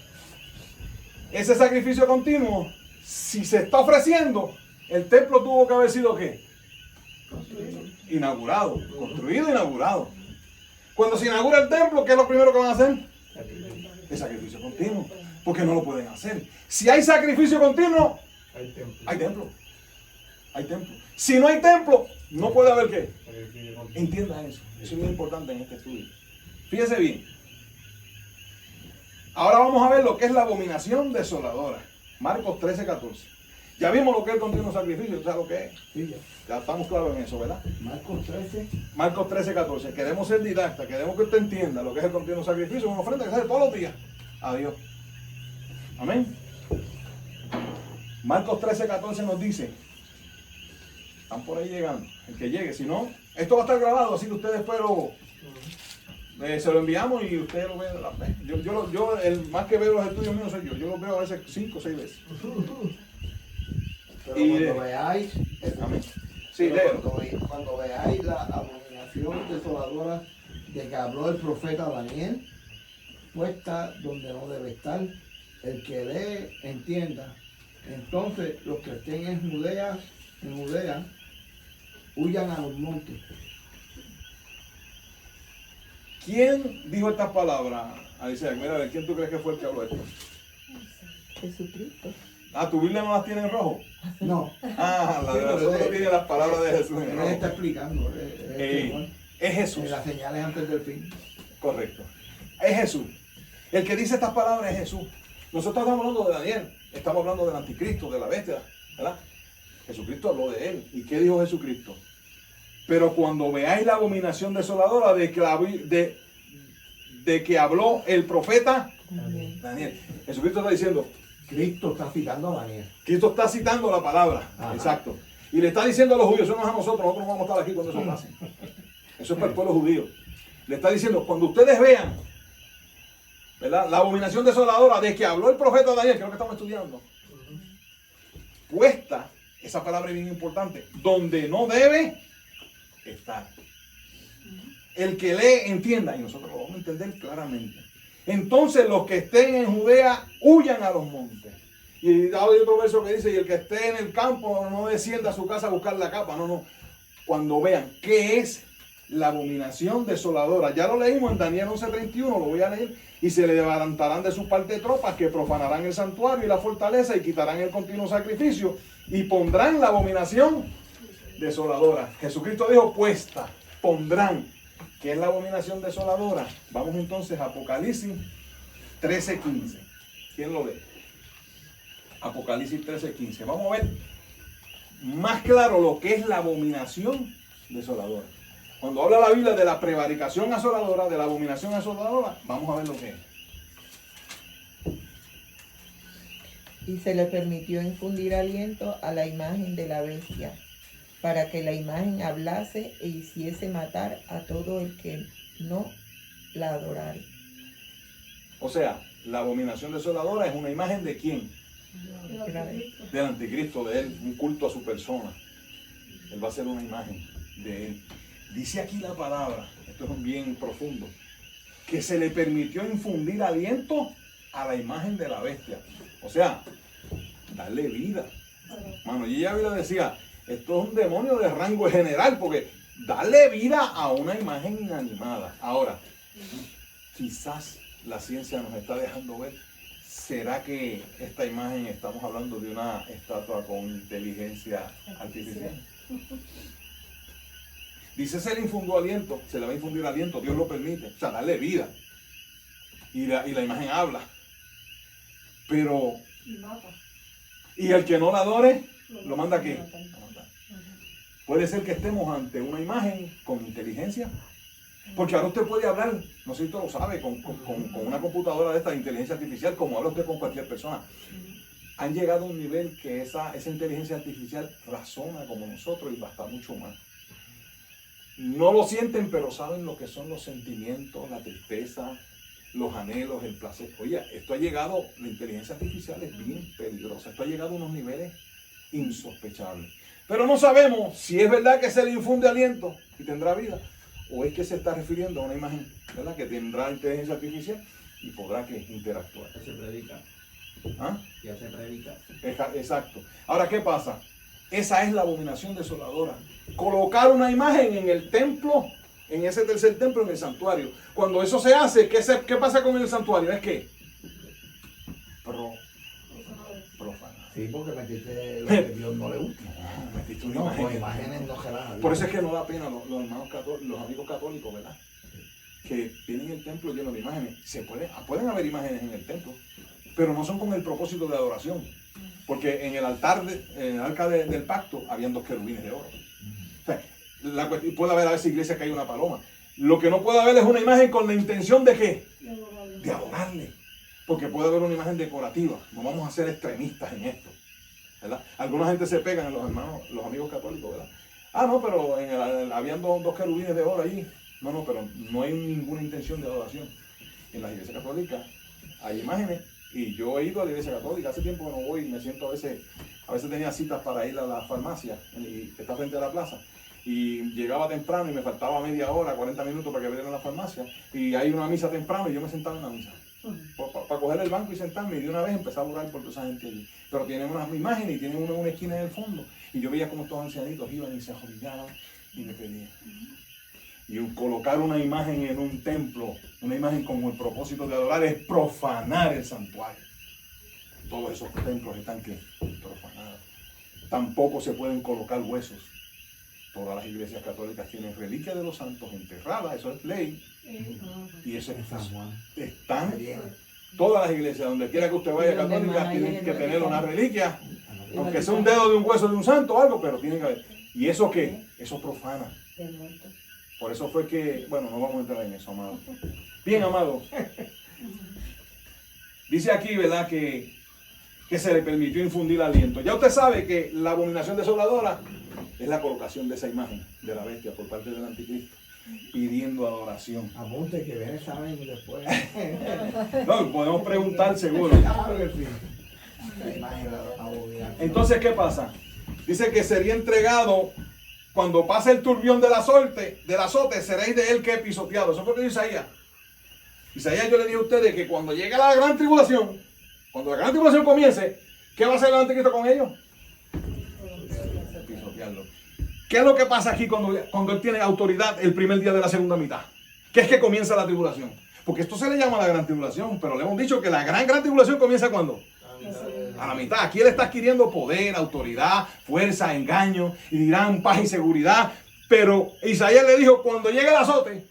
Ese sacrificio continuo, si se está ofreciendo, el templo tuvo que haber sido ¿qué? Inaugurado, construido, inaugurado. Cuando se inaugura el templo, ¿qué es lo primero que van a hacer? El sacrificio continuo, porque no lo pueden hacer. Si hay sacrificio continuo, hay templo. Hay templo. Si no hay templo, no puede haber ¿qué? Entienda eso. Eso es muy importante en este estudio. Fíjese bien. Ahora vamos a ver lo que es la abominación desoladora. Marcos 13-14. Ya vimos lo que es el continuo sacrificio. ¿Sabes lo que es? Sí, Ya estamos claros en eso, ¿verdad? Marcos 13. Marcos 13-14. Queremos ser didactas, queremos que usted entienda lo que es el continuo sacrificio, una ofrenda que se hace todos los días a Dios. Amén. Marcos 13-14 nos dice, están por ahí llegando, el que llegue, si no, esto va a estar grabado, así que usted después se lo enviamos y usted lo ve. Yo el más que veo los estudios míos soy yo los veo a veces 5 o 6 veces. Pero Y cuando veáis, amén. Sí, pero léelo. cuando veáis la abominación desoladora de que habló el profeta Daniel, puesta donde no debe estar, el que lee entienda. Entonces los que estén en Judea, huyan a los montes. ¿Quién dijo estas palabras? Alicia, mira, a ver, ¿quién tú crees que fue el que habló esto? Jesucristo. Ah, ¿tu Biblia no las tiene en rojo? No, Ah, la de nosotros tiene las palabras de Jesús en él rojo. está explicando. Es Jesús. Las señales antes del fin. Correcto. Es Jesús. El que dice estas palabras es Jesús. Nosotros estamos hablando de Daniel, estamos hablando del anticristo, de la bestia, ¿verdad? Jesucristo habló de él. ¿Y qué dijo Jesucristo? Pero cuando veáis la abominación desoladora de que habló el profeta Daniel. Jesucristo está diciendo, Cristo está citando a Daniel. Cristo está citando la palabra. Ajá. Exacto. Y le está diciendo a los judíos, eso no es a nosotros no vamos a estar aquí cuando eso pase. Eso es para el pueblo judío. Le está diciendo, cuando ustedes vean, ¿verdad?, la abominación desoladora de que habló el profeta Daniel, que es lo que estamos estudiando, puesta, esa palabra es bien importante, donde no debe estar. El que lee entienda, y nosotros lo vamos a entender claramente. Entonces los que estén en Judea huyan a los montes. Y hay otro verso que dice, y el que esté en el campo no descienda a su casa a buscar la capa. No. Cuando vean qué es la abominación desoladora. Ya lo leímos en Daniel 11:31, lo voy a leer. Y se le levantarán de su parte tropas que profanarán el santuario y la fortaleza y quitarán el continuo sacrificio y pondrán la abominación desoladora. Jesucristo dijo puesta, pondrán. ¿Qué es la abominación desoladora? Vamos entonces a Apocalipsis 13:15. ¿Quién lo lee? Apocalipsis 13:15. Vamos a ver más claro lo que es la abominación desoladora. Cuando habla la Biblia de la prevaricación asoladora, de la abominación asoladora, vamos a ver lo que es. Y se le permitió infundir aliento a la imagen de la bestia para que la imagen hablase e hiciese matar a todo el que no la adorare. O sea, la abominación desoladora es una imagen de quién? Del anticristo, de él, un culto a su persona. Él va a ser una imagen de él. Dice aquí la palabra, esto es bien profundo, que se le permitió infundir aliento a la imagen de la bestia. O sea, darle vida. Mano, y ella decía, esto es un demonio de rango general, porque darle vida a una imagen inanimada. Ahora, quizás la ciencia nos está dejando ver, ¿será que esta imagen, estamos hablando de una estatua con inteligencia artificial? Dice, se le infundió aliento, se le va a infundir aliento, Dios lo permite, o sea, darle vida. Y la imagen habla. Pero, y el que no la adore, lo manda aquí. Puede ser que estemos ante una imagen con inteligencia. Porque ahora usted puede hablar, no sé si usted lo sabe, con una computadora de esta de inteligencia artificial, como habla usted con cualquier persona. Han llegado a un nivel que esa inteligencia artificial razona como nosotros y basta mucho más. No lo sienten, pero saben lo que son los sentimientos, la tristeza, los anhelos, el placer. Oye, esto ha llegado, la inteligencia artificial es bien peligrosa. Esto ha llegado a unos niveles insospechables. Pero no sabemos si es verdad que se le infunde aliento y tendrá vida, o es que se está refiriendo a una imagen, ¿verdad?, que tendrá inteligencia artificial y podrá que interactuar. Ya se predica. ¿Ah? Ya se predica. Exacto. Ahora, ¿qué pasa? Esa es la abominación desoladora. Colocar una imagen en el templo, en ese tercer templo, en el santuario. Cuando eso se hace, ¿qué pasa con el santuario? Es que profanar. Sí, porque metiste lo que Dios no le gusta. Metiste una No, imagen. con imágenes no se las. Por eso es que no da pena los hermanos los amigos católicos, ¿verdad? Que tienen el templo lleno de imágenes. Pueden haber imágenes en el templo, pero no son con el propósito de adoración. Porque en el altar, en el arca del pacto, habían 2 querubines de oro. O sea, puede haber a veces iglesia que hay una paloma. Lo que no puede haber es una imagen con la intención de ¿qué? De adorarle. Porque puede haber una imagen decorativa. No vamos a ser extremistas en esto, ¿verdad? Alguna gente se pegan, los hermanos, los amigos católicos, ¿verdad? Ah, no, pero habían 2 querubines de oro allí. No, pero no hay ninguna intención de adoración. En las iglesias católicas hay imágenes. Y yo he ido a la iglesia católica, hace tiempo que no voy, me siento a veces tenía citas para ir a la farmacia, y está frente a la plaza, y llegaba temprano y me faltaba media hora, 40 minutos para que abrieran la farmacia, y hay una misa temprano y yo me sentaba en la misa, para coger el banco y sentarme, y de una vez empecé a orar por toda esa gente allí. Pero tienen unas imágenes y tienen una esquina en el fondo, y yo veía como estos ancianitos iban y se arrodillaban y me pedían. Y colocar una imagen en un templo, una imagen con el propósito de adorar, es profanar el santuario. Todos esos templos están profanados. Tampoco se pueden colocar huesos. Todas las iglesias católicas tienen reliquias de los santos enterradas, eso es ley. Y eso es San Juan. están todas las iglesias, donde quiera que usted vaya católica, tienen que tener una reliquia, aunque sea un dedo de un hueso de un santo o algo, pero tienen que haber. ¿Y eso qué? Eso profana. Por eso fue que, bueno, no vamos a entrar en eso, amado. Bien, amado. Dice aquí, ¿verdad?, que se le permitió infundir aliento. Ya usted sabe que la abominación desoladora es la colocación de esa imagen de la bestia por parte del anticristo, pidiendo adoración. Apunte que viene examen después. No, podemos preguntar seguro. Claro que sí. La imagen abominable. Entonces, ¿qué pasa? Dice que sería entregado cuando pase el turbión del azote, seréis de él que pisoteado. Eso fue lo que dice Isaías. Isaías, yo le dije a ustedes que cuando llegue la gran tribulación, cuando la gran tribulación comience, ¿qué va a hacer el anticristo con ellos? Pisotearlo. ¿Qué es lo que pasa aquí cuando él tiene autoridad el primer día de la segunda mitad? ¿Qué es que comienza la tribulación? Porque esto se le llama la gran tribulación, pero le hemos dicho que la gran tribulación comienza ¿cuándo? A la mitad. Aquí él está adquiriendo poder, autoridad, fuerza, engaño, y dirán paz y seguridad. Pero Isaías le dijo, cuando llegue el azote,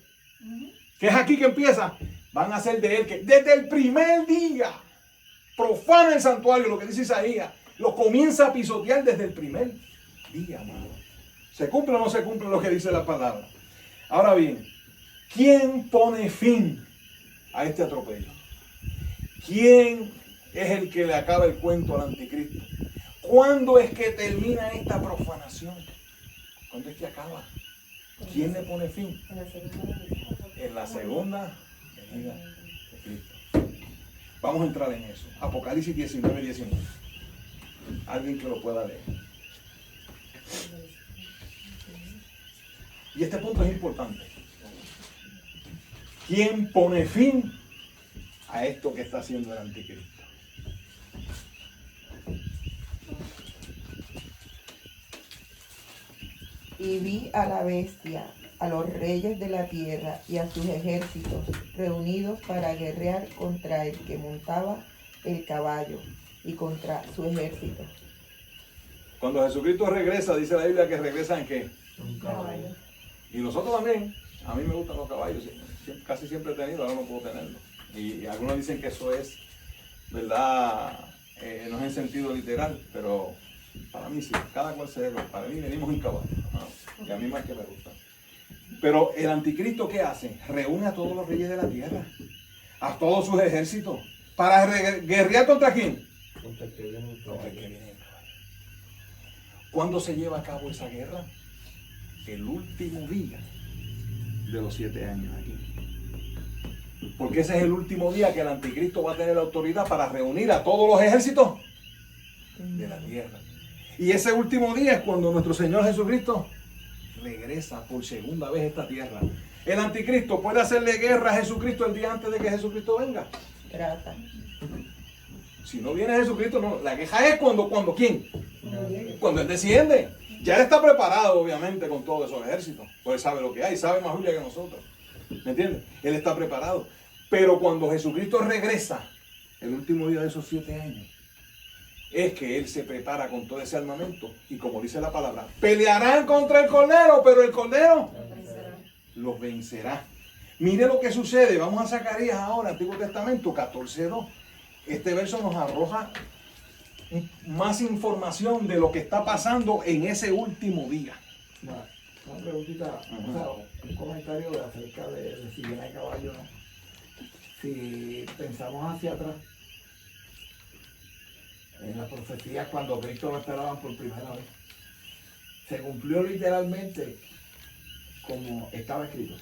que es aquí que empieza, van a ser de él que desde el primer día profana el santuario, lo que dice Isaías, lo comienza a pisotear desde el primer día, amado. ¿Se cumple o no se cumple lo que dice la palabra? Ahora bien, ¿quién pone fin a este atropello? ¿Quién es el que le acaba el cuento al anticristo? ¿Cuándo es que termina esta profanación? ¿Cuándo es que acaba? ¿Quién le pone fin? En la segunda venida de Cristo. Vamos a entrar en eso. Apocalipsis 19, 19. Alguien que lo pueda leer. Y este punto es importante. ¿Quién pone fin a esto que está haciendo el anticristo? Y vi a la bestia, a los reyes de la tierra y a sus ejércitos reunidos para guerrear contra el que montaba el caballo y contra su ejército. Cuando Jesucristo regresa, dice la Biblia que regresa en qué. Un caballo. Y nosotros también. A mí me gustan los caballos. Casi siempre he tenido, ahora no puedo tenerlo. Y algunos dicen que eso es, ¿verdad? No es en sentido literal, pero para mí sí. Cada cual se debe. Para mí venimos en caballo. Y a mí más que me gusta. Pero el anticristo, ¿qué hace? Reúne a todos los reyes de la tierra, a todos sus ejércitos, para guerrear contra quién. Contra el que viene un Contra el que caballo. viene en caballo. ¿Cuándo se lleva a cabo esa guerra? El último día de los 7 años aquí. Porque ese es el último día que el anticristo va a tener la autoridad para reunir a todos los ejércitos de la tierra. Y ese último día es cuando nuestro Señor Jesucristo regresa por segunda vez a esta tierra. El anticristo puede hacerle guerra a Jesucristo el día antes de que Jesucristo venga. Trata. Si no viene Jesucristo, no. La queja es cuando ¿quién? Cuando Él desciende. Ya Él está preparado, obviamente, con todos esos ejércitos. Pues Él sabe lo que hay, sabe más Biblia que nosotros. ¿Me entiendes? Él está preparado. Pero cuando Jesucristo regresa, el último día de esos 7 años, es que Él se prepara con todo ese armamento. Y como dice la palabra, pelearán contra el Cordero, pero el Cordero los vencerá. Mire lo que sucede. Vamos a Zacarías ahora, Antiguo Testamento, 14:2. Este verso nos arroja más información de lo que está pasando en ese último día. Una preguntita, o sea, un comentario acerca de si viene el caballo o no. Si pensamos hacia atrás, en las profecías cuando Cristo lo esperaban por primera vez, se cumplió literalmente como estaba escrito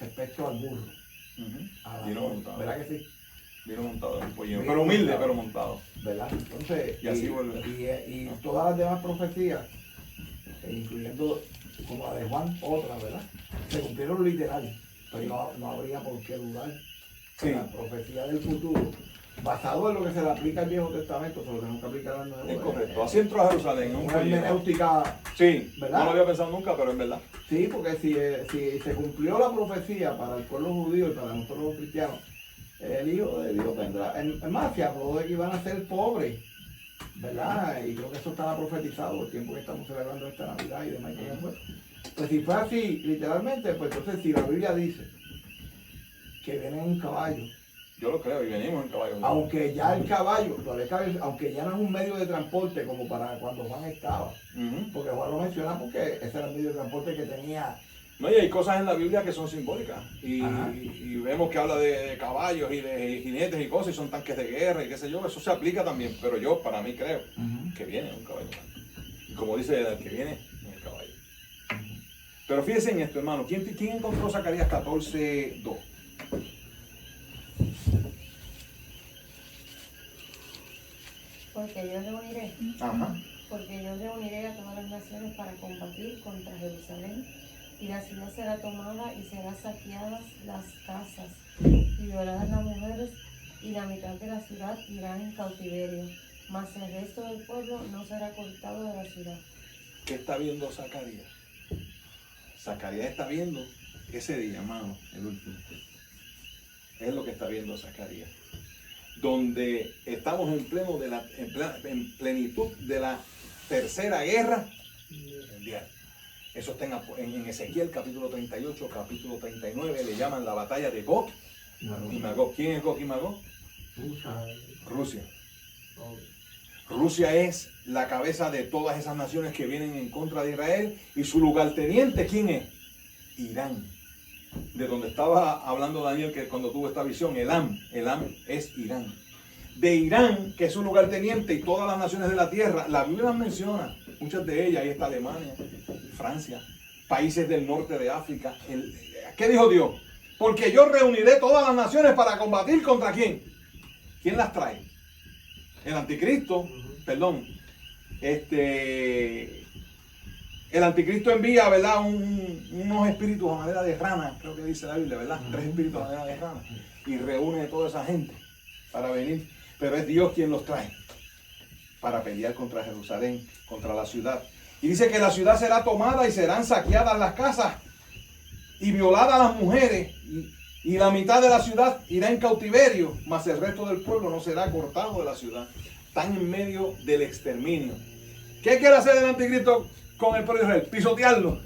respecto al burro. A la Vino mujer, montado. ¿verdad que sí? Vino montado en un pollino. Vino Pero humilde, montado. pero montado. ¿Verdad? Entonces, Y así vuelve. y todas las demás profecías, incluyendo como la de Juan, otra, ¿verdad? Se cumplieron literal, pero no habría por qué dudar. Sí. La profecía del futuro, basado en lo que se le aplica al Viejo Testamento, se lo tenemos que aplicar al Nuevo. Es correcto. Así entró a Jerusalén. Un Una pollino. hermenéutica, Sí, ¿verdad? no lo había pensado nunca, pero es verdad. sí, porque si se cumplió la profecía para el pueblo judío y para nosotros los cristianos, el Hijo de Dios vendrá. Es más, se habló de que iban a ser pobres, ¿verdad? Y creo que eso estaba profetizado el tiempo que estamos celebrando esta Navidad y demás. Pues si fue así, literalmente, pues entonces si la Biblia dice que viene en un caballo, Yo lo creo y venimos en caballo. aunque ya el caballo, aunque ya no es un medio de transporte como para cuando Juan estaba, Ujú. porque Juan lo menciona porque ese era el medio de transporte que tenía. No, y hay cosas en la Biblia que son simbólicas. Y Ajá. vemos que habla de caballos y de jinetes y cosas, y son tanques de guerra y qué sé yo. Eso se aplica también. Pero yo, para mí, creo que viene un caballo blanco. Y como dice el que viene en el caballo. Pero fíjense en esto, hermano. ¿Quién encontró Zacarías 14:2? Porque yo reuniré, Ajá. porque yo reuniré a todas las naciones para combatir contra Jerusalén, y la ciudad será tomada y serán saqueadas las casas, y violadas las mujeres, y la mitad de la ciudad irá en cautiverio, mas el resto del pueblo no será cortado de la ciudad. ¿Qué está viendo Zacarías? Zacarías está viendo ese día, hermano, el último. Es lo que está viendo Zacarías. Donde estamos en plenitud de la tercera guerra mundial. Eso está en Ezequiel capítulo 38, capítulo 39, le llaman la batalla de Gog y Magog. ¿Quién es Gog y Magog? Rusia. Rusia es la cabeza de todas esas naciones que vienen en contra de Israel, y su lugarteniente, ¿quién es? Irán. De donde estaba hablando Daniel que cuando tuvo esta visión, Elam es Irán. De Irán, que es su lugarteniente, y todas las naciones de la tierra, la Biblia las menciona, muchas de ellas, ahí está Alemania, Francia, países del norte de África. ¿Qué dijo Dios? Porque yo reuniré todas las naciones para combatir contra ¿quién? ¿Quién las trae? El anticristo, perdón, el anticristo envía, ¿verdad? Unos espíritus a manera de rana, creo que dice la Biblia, ¿verdad? 3 espíritus a manera de rana, y reúne a toda esa gente para venir, pero es Dios quien los trae para pelear contra Jerusalén, contra la ciudad. Y dice que la ciudad será tomada y serán saqueadas las casas y violadas las mujeres, y la mitad de la ciudad irá en cautiverio, mas el resto del pueblo no será cortado de la ciudad. Están en medio del exterminio. ¿Qué quiere hacer el anticristo con el pueblo de Israel? Pisotearlo.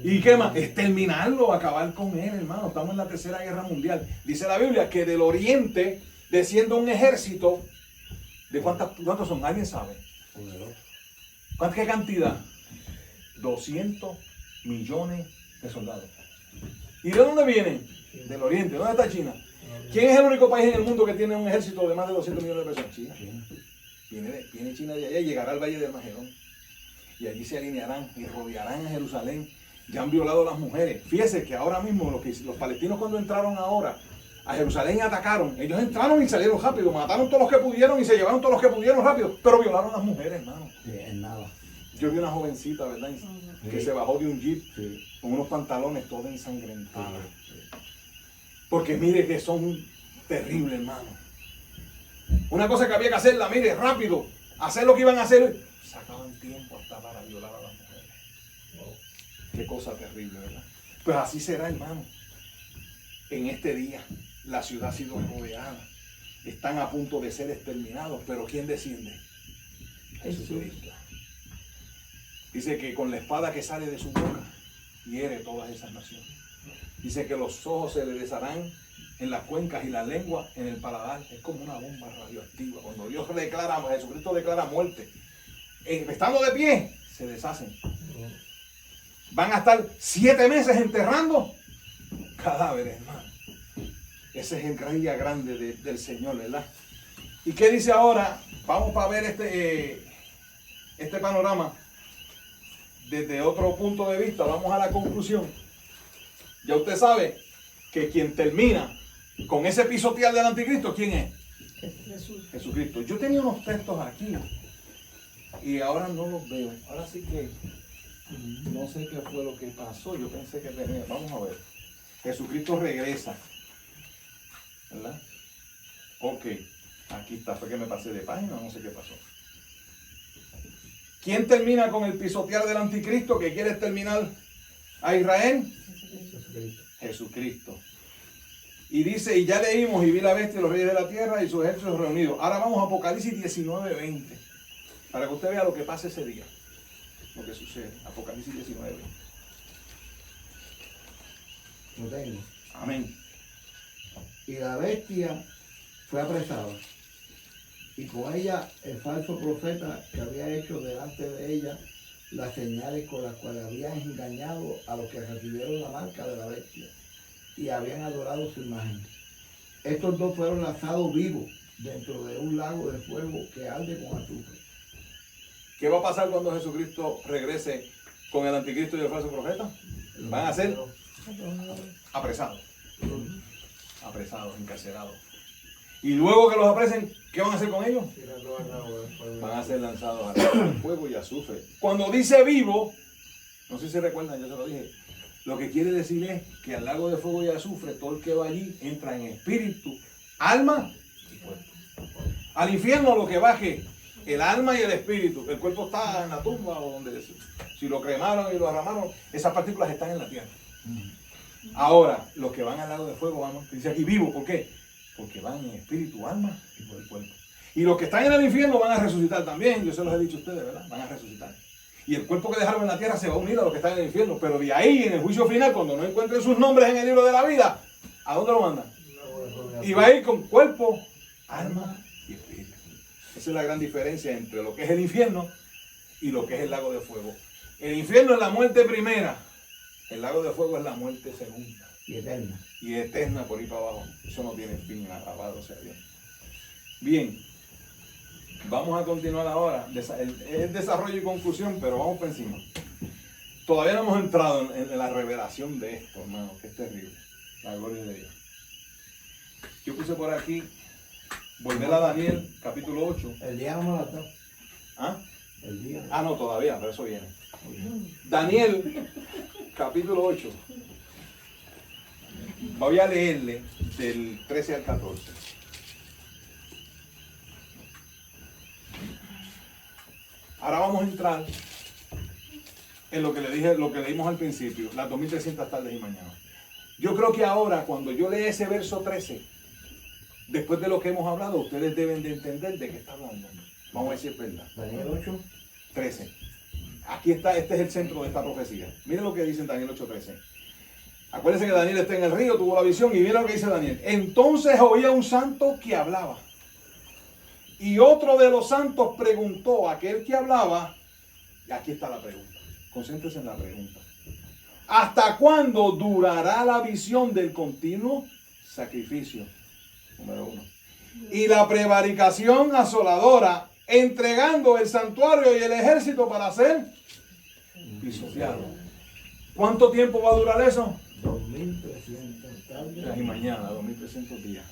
¿Y qué más? Exterminarlo, acabar con él, hermano. Estamos en la Tercera Guerra Mundial. Dice la Biblia que del oriente desciende un ejército. ¿De cuántos son? ¿Alguien sabe? ¿Qué cantidad? 200 millones de soldados. ¿Y de dónde vienen? Del oriente. ¿Dónde está China? ¿Quién es el único país en el mundo que tiene un ejército de más de 200 millones de personas? China. Viene China de allá y llegará al Valle del Magedón. Y allí se alinearán y rodearán a Jerusalén. Ya han violado a las mujeres. Fíjese que ahora mismo los palestinos, cuando entraron ahora a Jerusalén y atacaron, ellos entraron y salieron rápido, mataron todos los que pudieron y se llevaron todos los que pudieron rápido, pero violaron a las mujeres, hermano. En nada. Yo vi una jovencita, ¿verdad? Que se bajó de un jeep con unos pantalones todos ensangrentados. Porque mire que son terribles, hermano. Una cosa que había que hacerla, mire, rápido, hacer lo que iban a hacer. Sacaban tiempo hasta para violar a las mujeres. Qué cosa terrible, ¿verdad? Pues así será, hermano. En este día, la ciudad ha sido rodeada. Están a punto de ser exterminados, pero ¿quién desciende? Jesucristo. Dice que con la espada que sale de su boca, hiere todas esas naciones. Dice que los ojos se le desharán en las cuencas y la lengua en el paladar. Es como una bomba radioactiva. Cuando Dios declara, Jesucristo declara muerte, estando de pie, se deshacen. Van a estar 7 meses enterrando cadáveres, hermano. Ese es el día grande del Señor, ¿verdad? ¿Y qué dice ahora? Vamos para ver este panorama desde otro punto de vista. Vamos a la conclusión. Ya usted sabe que quien termina con ese pisotear del anticristo, ¿quién es? Jesús. Jesucristo. Yo tenía unos textos aquí y ahora no los veo. Ahora sí que no sé qué fue lo que pasó. Yo pensé que tenía. Vamos a ver. Jesucristo regresa, ¿verdad? Ok, aquí está. Fue que me pasé de página, no sé qué pasó. ¿Quién termina con el pisotear del anticristo que quiere exterminar a Israel? Jesucristo. Y dice, y ya leímos, y vi la bestia, los reyes de la tierra y sus ejércitos reunidos. Ahora vamos a Apocalipsis 19:20, para que usted vea lo que pasa ese día, lo que sucede. Apocalipsis 19:20. Lo tengo. Amén. Y la bestia fue apresada, y con ella el falso profeta que había hecho delante de ella las señales con las cuales habían engañado a los que recibieron la marca de la bestia y habían adorado su imagen. Estos dos fueron lanzados vivos dentro de un lago de fuego que arde con azufre. ¿Qué va a pasar cuando Jesucristo regrese con el anticristo y el falso profeta? Van a ser apresados, encarcelados. Y luego que los apresen, ¿qué van a hacer con ellos? Van a ser lanzados al fuego y azufre. Cuando dice vivo, no sé si recuerdan, yo se lo dije, lo que quiere decir es que al lago de fuego y azufre, todo el que va allí entra en espíritu, alma y cuerpo. Al infierno lo que baje el alma y el espíritu. El cuerpo está en la tumba o donde, si lo cremaron y lo arramaron, esas partículas están en la tierra. Ahora, los que van al lago de fuego, vamos, dice aquí vivo, ¿por qué? Porque van en espíritu, alma y por el cuerpo. Y los que están en el infierno van a resucitar también, yo se los he dicho a ustedes, ¿verdad? Van a resucitar. Y el cuerpo que dejaron en la tierra se va a unir a los que están en el infierno. Pero de ahí, en el juicio final, cuando no encuentren sus nombres en el libro de la vida, ¿a dónde lo mandan? Y va a ir con cuerpo, alma y espíritu. Esa es la gran diferencia entre lo que es el infierno y lo que es el lago de fuego. El infierno es la muerte primera. El lago de fuego es la muerte segunda. Y eterna. Y eterna por ahí para abajo. Eso no tiene fin, alabado sea Dios. Bien. Vamos a continuar ahora. Es desarrollo y conclusión, pero vamos por encima. todavía no hemos entrado en la revelación de esto, hermano, que es terrible. La gloria de Dios. Yo puse por aquí, volver a Daniel, capítulo 8. El día no me lo da. ¿Ah? El día. Ah, no, todavía, pero eso viene. Daniel, capítulo 8. Voy a leerle del 13 al 14. Ahora vamos a entrar en lo que le dije, lo que leímos al principio, las 2300 tardes y mañanas. Yo creo que ahora, cuando yo lea ese verso 13, después de lo que hemos hablado, ustedes deben de entender de qué estamos hablando. Vamos a ver si es verdad. Daniel 8. 13. Aquí está, este es el centro de esta profecía. Miren lo que dice en Daniel 8:13. Acuérdense que Daniel está en el río, tuvo la visión y miren lo que dice Daniel. Entonces oía un santo que hablaba. Y otro de los santos preguntó a aquel que hablaba, y aquí está la pregunta. Concéntrese en la pregunta. ¿Hasta cuándo durará la visión del continuo sacrificio? Número 1. Y la prevaricación asoladora, entregando el santuario y el ejército para ser pisoteado. ¿Cuánto tiempo va a durar eso? 2300 tardes. Y mañana, 2300 días.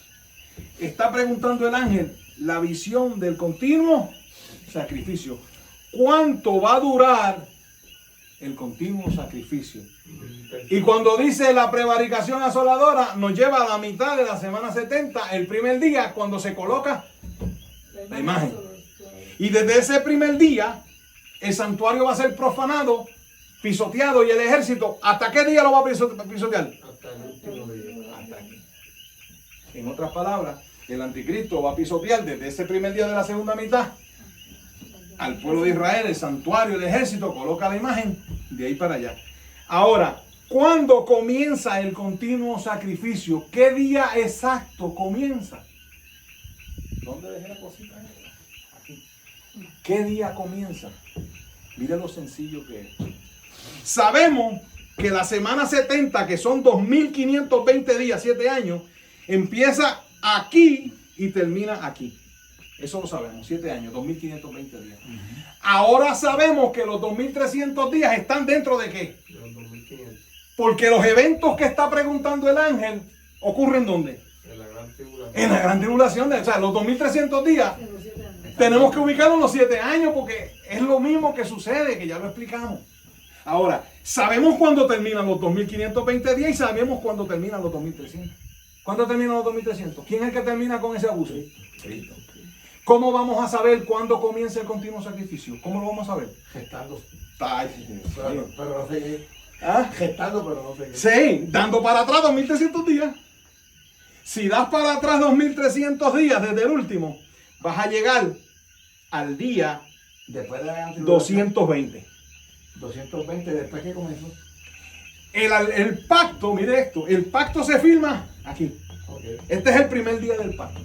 Está preguntando el ángel la visión del continuo sacrificio. ¿Cuánto va a durar el continuo sacrificio? Y cuando dice la prevaricación asoladora, nos lleva a la mitad de la semana 70, el primer día, cuando se coloca la imagen. Y desde ese primer día, el santuario va a ser profanado, pisoteado, y el ejército, ¿hasta qué día lo va a pisotear? Hasta el último día. Hasta aquí. En otras palabras, el anticristo va a pisotear desde ese primer día de la segunda mitad al pueblo de Israel, el santuario, el ejército, coloca la imagen de ahí para allá. Ahora, ¿cuándo comienza el continuo sacrificio? ¿Qué día exacto comienza? ¿Dónde dejé la cosita? Aquí. ¿Qué día comienza? Mira lo sencillo que es. Sabemos que la semana 70, que son 2520 días, 7 años, empieza aquí y termina aquí. Eso lo sabemos, 7 años, 2520 días. Ahora sabemos que los 2300 días están dentro de ¿qué? De los 2500. Porque los eventos que está preguntando el ángel ocurren ¿dónde? En la gran tribulación. En la gran tribulación. O sea, los 2300 días En los 7 años. tenemos que ubicarlos en los 7 años porque es lo mismo que sucede, que ya lo explicamos. Ahora, sabemos cuándo terminan los 2520 días y sabemos cuándo terminan los 2300. ¿Cuándo terminan los 2300? ¿Quién es el que termina con ese abuso? Cristo. ¿Cómo vamos a saber cuándo comienza el continuo sacrificio? ¿Cómo lo vamos a saber? Gestando. Ay, Pero no sé. ¿Ah? Gestando, pero no sé. Sí, dando para atrás 2300 días. Si das para atrás 2300 días desde el último, vas a llegar al día Después de la gran tribulación, 220. 220, después que comenzó. El pacto, mire esto, el pacto se firma aquí. Ok. Este es el primer día del pacto.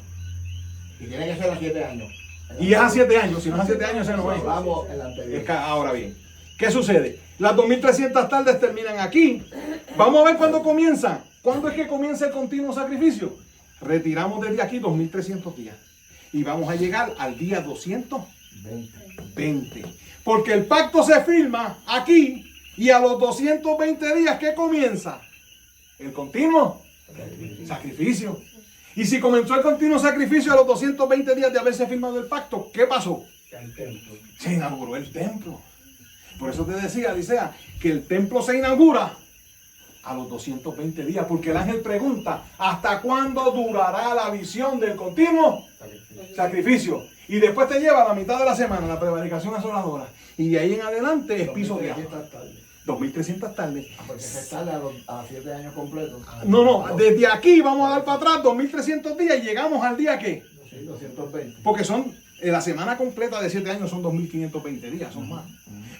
Y tiene que ser a 7 años. Y es a 7 años, si no es a 7 años, ese no es. Vamos el anterior. Es que ahora bien, ¿qué sucede? Las 2300 tardes terminan aquí. Vamos a ver cuándo comienza. ¿Cuándo es que comienza el continuo sacrificio? Retiramos desde aquí 2300 días. Y vamos a llegar al día 220. Porque el pacto se firma aquí y a los 220 días, ¿qué comienza? El continuo sacrificio. Y si comenzó el continuo sacrificio a los 220 días de haberse firmado el pacto, ¿qué pasó? El templo. Se inauguró el templo. Por eso te decía, Licea, que el templo se inaugura a los 220 días, porque el ángel pregunta, ¿hasta cuándo durará la visión del continuo sacrificio? Y después te lleva a la mitad de la semana la prevaricación asoladora. Y de ahí en adelante es piso de agua. 2300 tardes. Porque gestarle a 7 años completos. No, desde aquí vamos a dar para atrás 2300 días y llegamos al día que. Sí, 220. Porque son, la semana completa de 7 años son 2520 días, son más.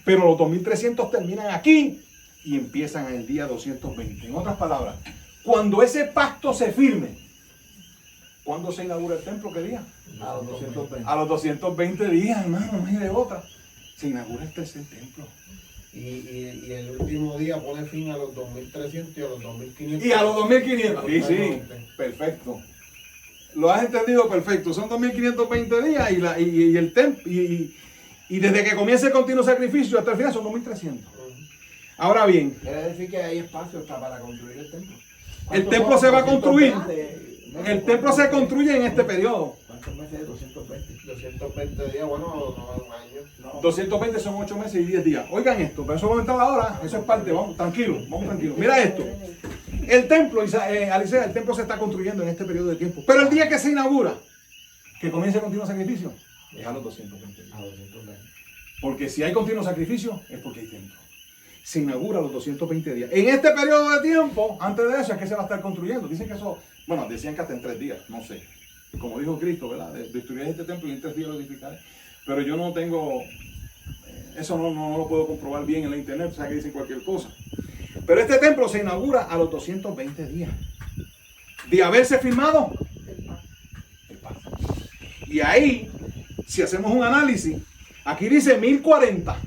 Pero los 2300 terminan aquí y empiezan el día 220. En otras palabras, cuando ese pacto se firme, ¿cuándo se inaugura el templo? ¿Qué día? A los 220. A los 220 días, hermano, no hay de otra. Se inaugura el tercer templo. Y el último día pone fin a los 2300 y a los 2500. Y a los 2500. Sí, perfecto. Lo has entendido perfecto. Son 2520 días y el templo. Y desde que comienza el continuo sacrificio hasta el final son 2300. Ahora bien, Quiere decir que hay espacio hasta para construir el templo. el ¿Cuántos templo son? se va a construir. 220 meses. El templo se construye en este periodo. ¿Cuántos meses? 220. 220 días, bueno, no un año. No. 220 son 8 meses y 10 días. Oigan esto, pero eso vamos a entrar ahora. Eso es parte, vamos tranquilo, vamos tranquilo. Mira esto. El templo, Alicia, el templo se está construyendo en este periodo de tiempo. Pero el día que se inaugura, que comience el continuo sacrificio, es a los 220 días. A 220. Porque si hay continuo sacrificio, es porque hay templo. Se inaugura a los 220 días. En este periodo de tiempo, antes de eso, es que se va a estar construyendo. Dicen que eso, bueno, decían que hasta en 3 días, no sé. Como dijo Cristo, ¿verdad? Destruiré este templo y en 3 días lo edificaré. Pero yo no tengo, eso no lo puedo comprobar bien en la internet, o sea que dicen cualquier cosa. Pero este templo se inaugura a los 220 días de haberse firmado el pacto. Y ahí, si hacemos un análisis, aquí dice 1040.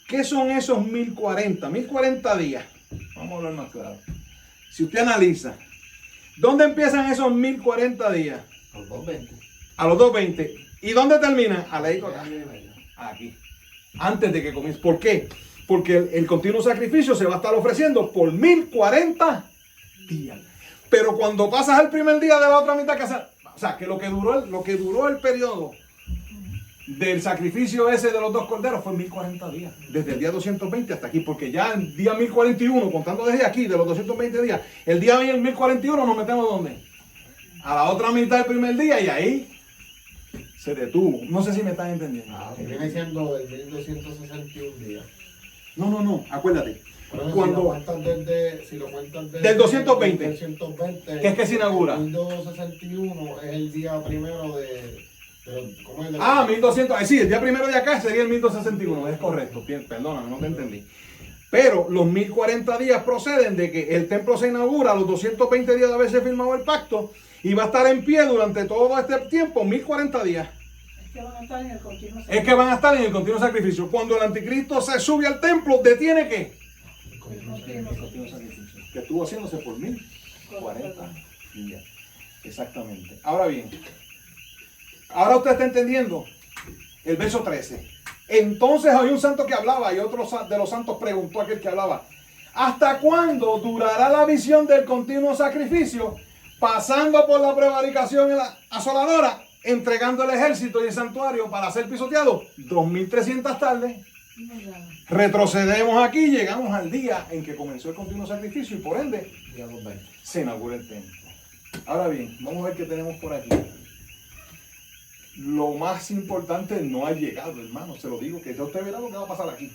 ¿Qué son esos 1040? 1040 días. Vamos a hablar más claro. Si usted analiza, ¿dónde empiezan esos 1040 días? A los 220. A los 220. ¿Y dónde terminan? A la Año y medio. aquí. Antes de que comience. ¿Por qué? Porque el continuo sacrificio se va a estar ofreciendo por 1040 días. Pero cuando pasas al primer día de la otra mitad, o sea, que lo que duró el periodo del sacrificio ese de los 2 corderos fue 1040 días. Desde el día 220 hasta aquí. Porque ya el día 1041, contando desde aquí, de los 220 días, el día 1041 nos metemos ¿dónde? A la otra mitad del primer día y ahí se detuvo. No sé si me están entendiendo. Que viene siendo el 1261 días. No, acuérdate. Pero Cuando- si lo cuentas Del 220. del 220, ¿Qué es que se inaugura? El 1261 es el día primero ¿cómo es? 1200. Sí, el día primero de acá sería el 1261. Es correcto. Perdóname, no te entendí. Pero los 1040 días proceden de que el templo se inaugura a los 220 días de haberse firmado el pacto y va a estar en pie durante todo este tiempo, 1040 días. Es que van a estar en el continuo Es que van a estar en el continuo sacrificio. Cuando el anticristo se sube al templo, ¿detiene qué? El continuo sacrificio. Que estuvo haciéndose por 1040 días. Exactamente. Ahora bien, ahora usted está entendiendo el verso 13. Entonces había un santo que hablaba y otro de los santos preguntó a aquel que hablaba: ¿hasta cuándo durará la visión del continuo sacrificio, pasando por la prevaricación asoladora, entregando el ejército y el santuario para ser pisoteado? 2300 tardes. Retrocedemos aquí, llegamos al día en que comenzó el continuo sacrificio y por ende Y a los 20. se inaugura el templo. Ahora bien, vamos a ver qué tenemos por aquí. Lo más importante no ha llegado, hermano, se lo digo, que ya usted verá lo que va a pasar aquí.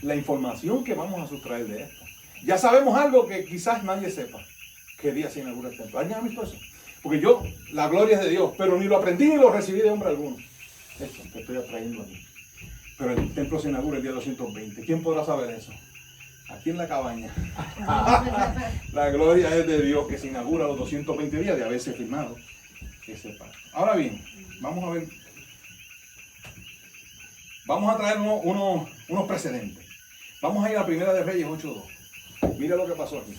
La información que vamos a sustraer de esto. Ya sabemos algo que quizás nadie sepa. ¿Qué día se inaugura el templo? ¿Alguien ha visto eso? Porque yo, la gloria es de Dios, pero ni lo aprendí ni lo recibí de hombre alguno. Esto que estoy trayendo aquí. Pero el templo se inaugura el día 220. ¿Quién podrá saber eso? Aquí en la cabaña. La gloria es de Dios que se inaugura los 220 días de haberse firmado ese pacto. Ahora bien, vamos a ver. Vamos a traer unos precedentes. Vamos a ir a Primera de Reyes 8.2. Mira lo que pasó aquí.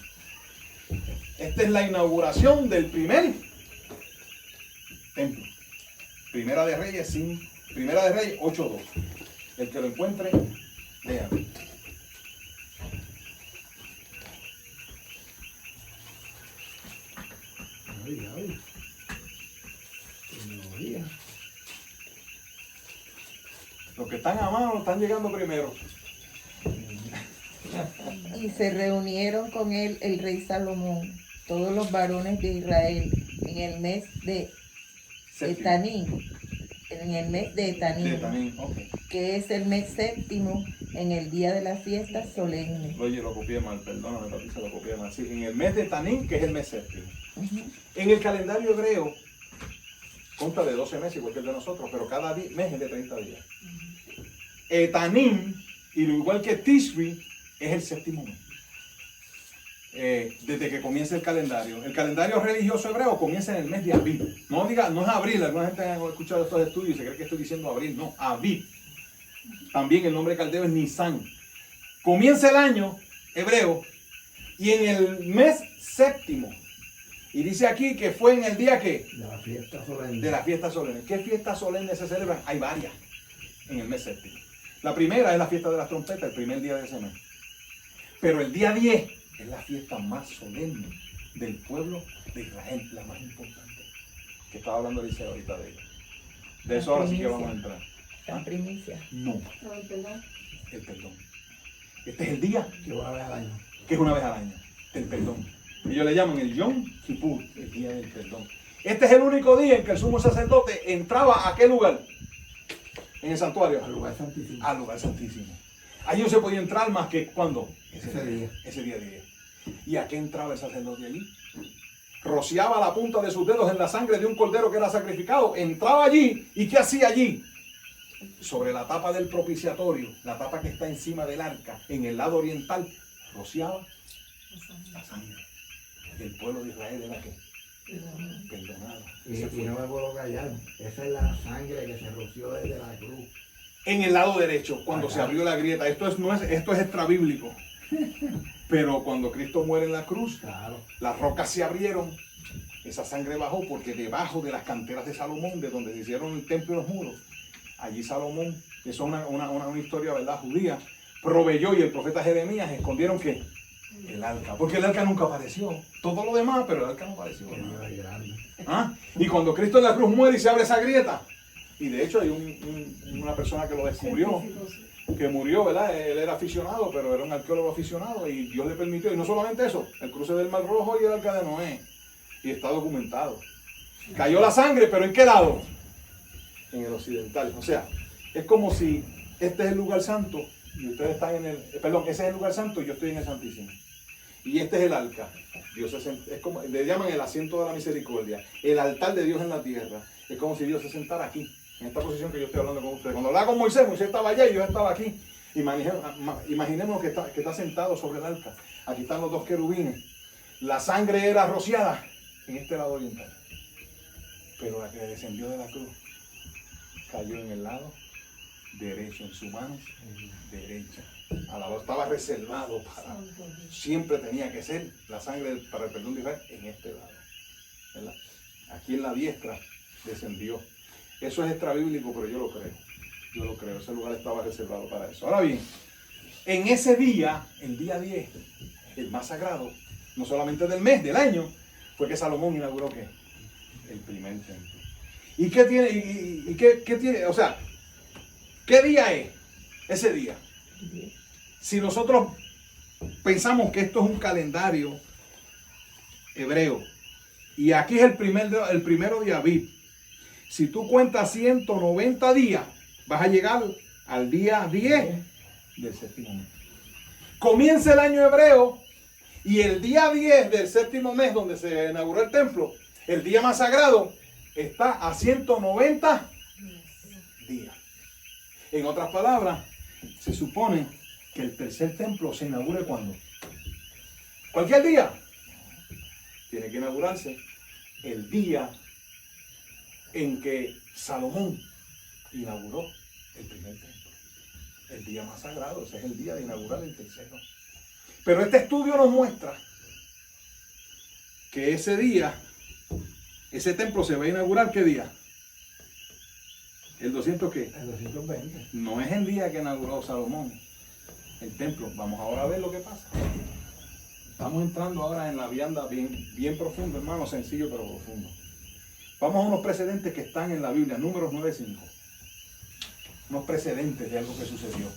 Esta es la inauguración del primer templo. Primera de Reyes 8.2. El que lo encuentre, léalo. Ay. Tecnología. Los que están a mano están llegando primero. Y se reunieron con él el rey Salomón, todos los varones de Israel, en el mes de Etanim, Ok. que es el mes séptimo, en el día de la fiesta solemne. Oye, lo copié mal, perdóname, papi, se lo copié mal. Sí, en el mes de Tanín, que es el mes séptimo. Ujú. En el calendario hebreo, consta de 12 meses, igual que el de nosotros, pero cada mes es de 30 días. Etanim, igual que Tishri, es el séptimo mes. Desde que comienza el calendario. El calendario religioso hebreo comienza en el mes de Aviv. No es abril, alguna gente ha escuchado estos estudios y se cree que estoy diciendo abril. No, Aviv. También el nombre caldeo es Nisan. Comienza el año hebreo y en el mes séptimo. Y dice aquí que fue en el día que De la fiesta solemne. de las fiestas solemnes. ¿Qué fiestas solemnes se celebran? Hay varias en el mes séptimo. La primera es la fiesta de las trompetas, el primer día de ese mes. Pero el día 10 es la fiesta más solemne del pueblo de Israel, la más importante. Que estaba hablando Eliseo ahorita de ella. De eso ahora sí que vamos a entrar. La primicia. No, No, el perdón. el perdón. Este es el día Que una vez al año. que es una vez al año, del perdón. Ellos le llaman el Yom Kippur, el día del perdón. Este es el único día en que el sumo sacerdote entraba a qué lugar? En el santuario. Al lugar santísimo. Al lugar santísimo. Allí no se podía entrar más que cuando Ese día. Ese día. ¿Y a qué entraba el sacerdote allí? Rociaba la punta de sus dedos en la sangre de un cordero que era sacrificado. Entraba allí. ¿Y qué hacía allí? Sobre la tapa del propiciatorio, la tapa que está encima del arca, en el lado oriental, rociaba la sangre. El pueblo de Israel era que perdonado. Y no me puedo callar. Esa es la sangre que se roció desde la cruz. En el lado derecho, cuando se abrió la grieta. Esto es extrabíblico. Pero cuando Cristo muere en la cruz, Claro. las rocas se abrieron, esa sangre bajó porque debajo de las canteras de Salomón, de donde se hicieron el templo y los muros, allí Salomón, eso es una historia, ¿verdad?, judía, proveyó, y el profeta Jeremías escondieron ¿qué? El arca, porque el arca nunca apareció. Todo lo demás, pero el arca no apareció. Que Dios es grande. ¿Ah? Y cuando Cristo en la cruz muere y se abre esa grieta, y de hecho hay una persona que lo descubrió, que murió, ¿verdad? Él era aficionado, pero era un arqueólogo aficionado, y Dios le permitió, y no solamente eso, el cruce del Mar Rojo y el arca de Noé, y está documentado. Cayó la sangre, pero ¿en qué lado? En el occidental. O sea, es como si este es el lugar santo, y ustedes están en el, ese es el lugar santo y yo estoy en el Santísimo. Y este es el arca. Dios es como, le llaman el asiento de la misericordia, el altar de Dios en la tierra. Es como si Dios se sentara aquí, en esta posición que yo estoy hablando con ustedes. Cuando hablaba con Moisés estaba allá y yo estaba aquí. Imaginemos que está sentado sobre el arca. Aquí están los dos querubines. La sangre era rociada en este lado oriental. Pero la que descendió de la cruz cayó en el lado derecho, en su mano derecha. Alabado, estaba reservado para. Siempre tenía que ser la sangre para el perdón de Israel en este lado, ¿verdad? Aquí en la diestra descendió. Eso es extrabíblico, pero yo lo creo. Yo lo creo. Ese lugar estaba reservado para eso. Ahora bien, en ese día, el día 10, el más sagrado, no solamente del mes, del año, fue que Salomón inauguró ¿qué? El primer templo. ¿Y qué tiene? ¿Qué tiene? O sea, ¿qué día es ese día? Si nosotros pensamos que esto es un calendario hebreo, y aquí es el primero de Abib, si tú cuentas 190 días, vas a llegar al día 10 del séptimo mes. Comienza el año hebreo y el día 10 del séptimo mes, donde se inauguró el templo, el día más sagrado, está a 190 días. En otras palabras, se supone que el tercer templo se inaugure ¿cuándo? Cualquier día. Tiene que inaugurarse el día en que Salomón inauguró el primer templo. El día más sagrado, ese es el día de inaugurar el tercero. Pero este estudio nos muestra que ese día, ese templo se va a inaugurar ¿qué día? ¿El 200 qué? El 220. No es el día que inauguró Salomón el templo. Vamos ahora a ver lo que pasa. Estamos entrando ahora en la vianda bien profundo, hermano, sencillo pero profundo. Vamos a unos precedentes que están en la Biblia, Números 9:5. Unos precedentes de algo que sucedió.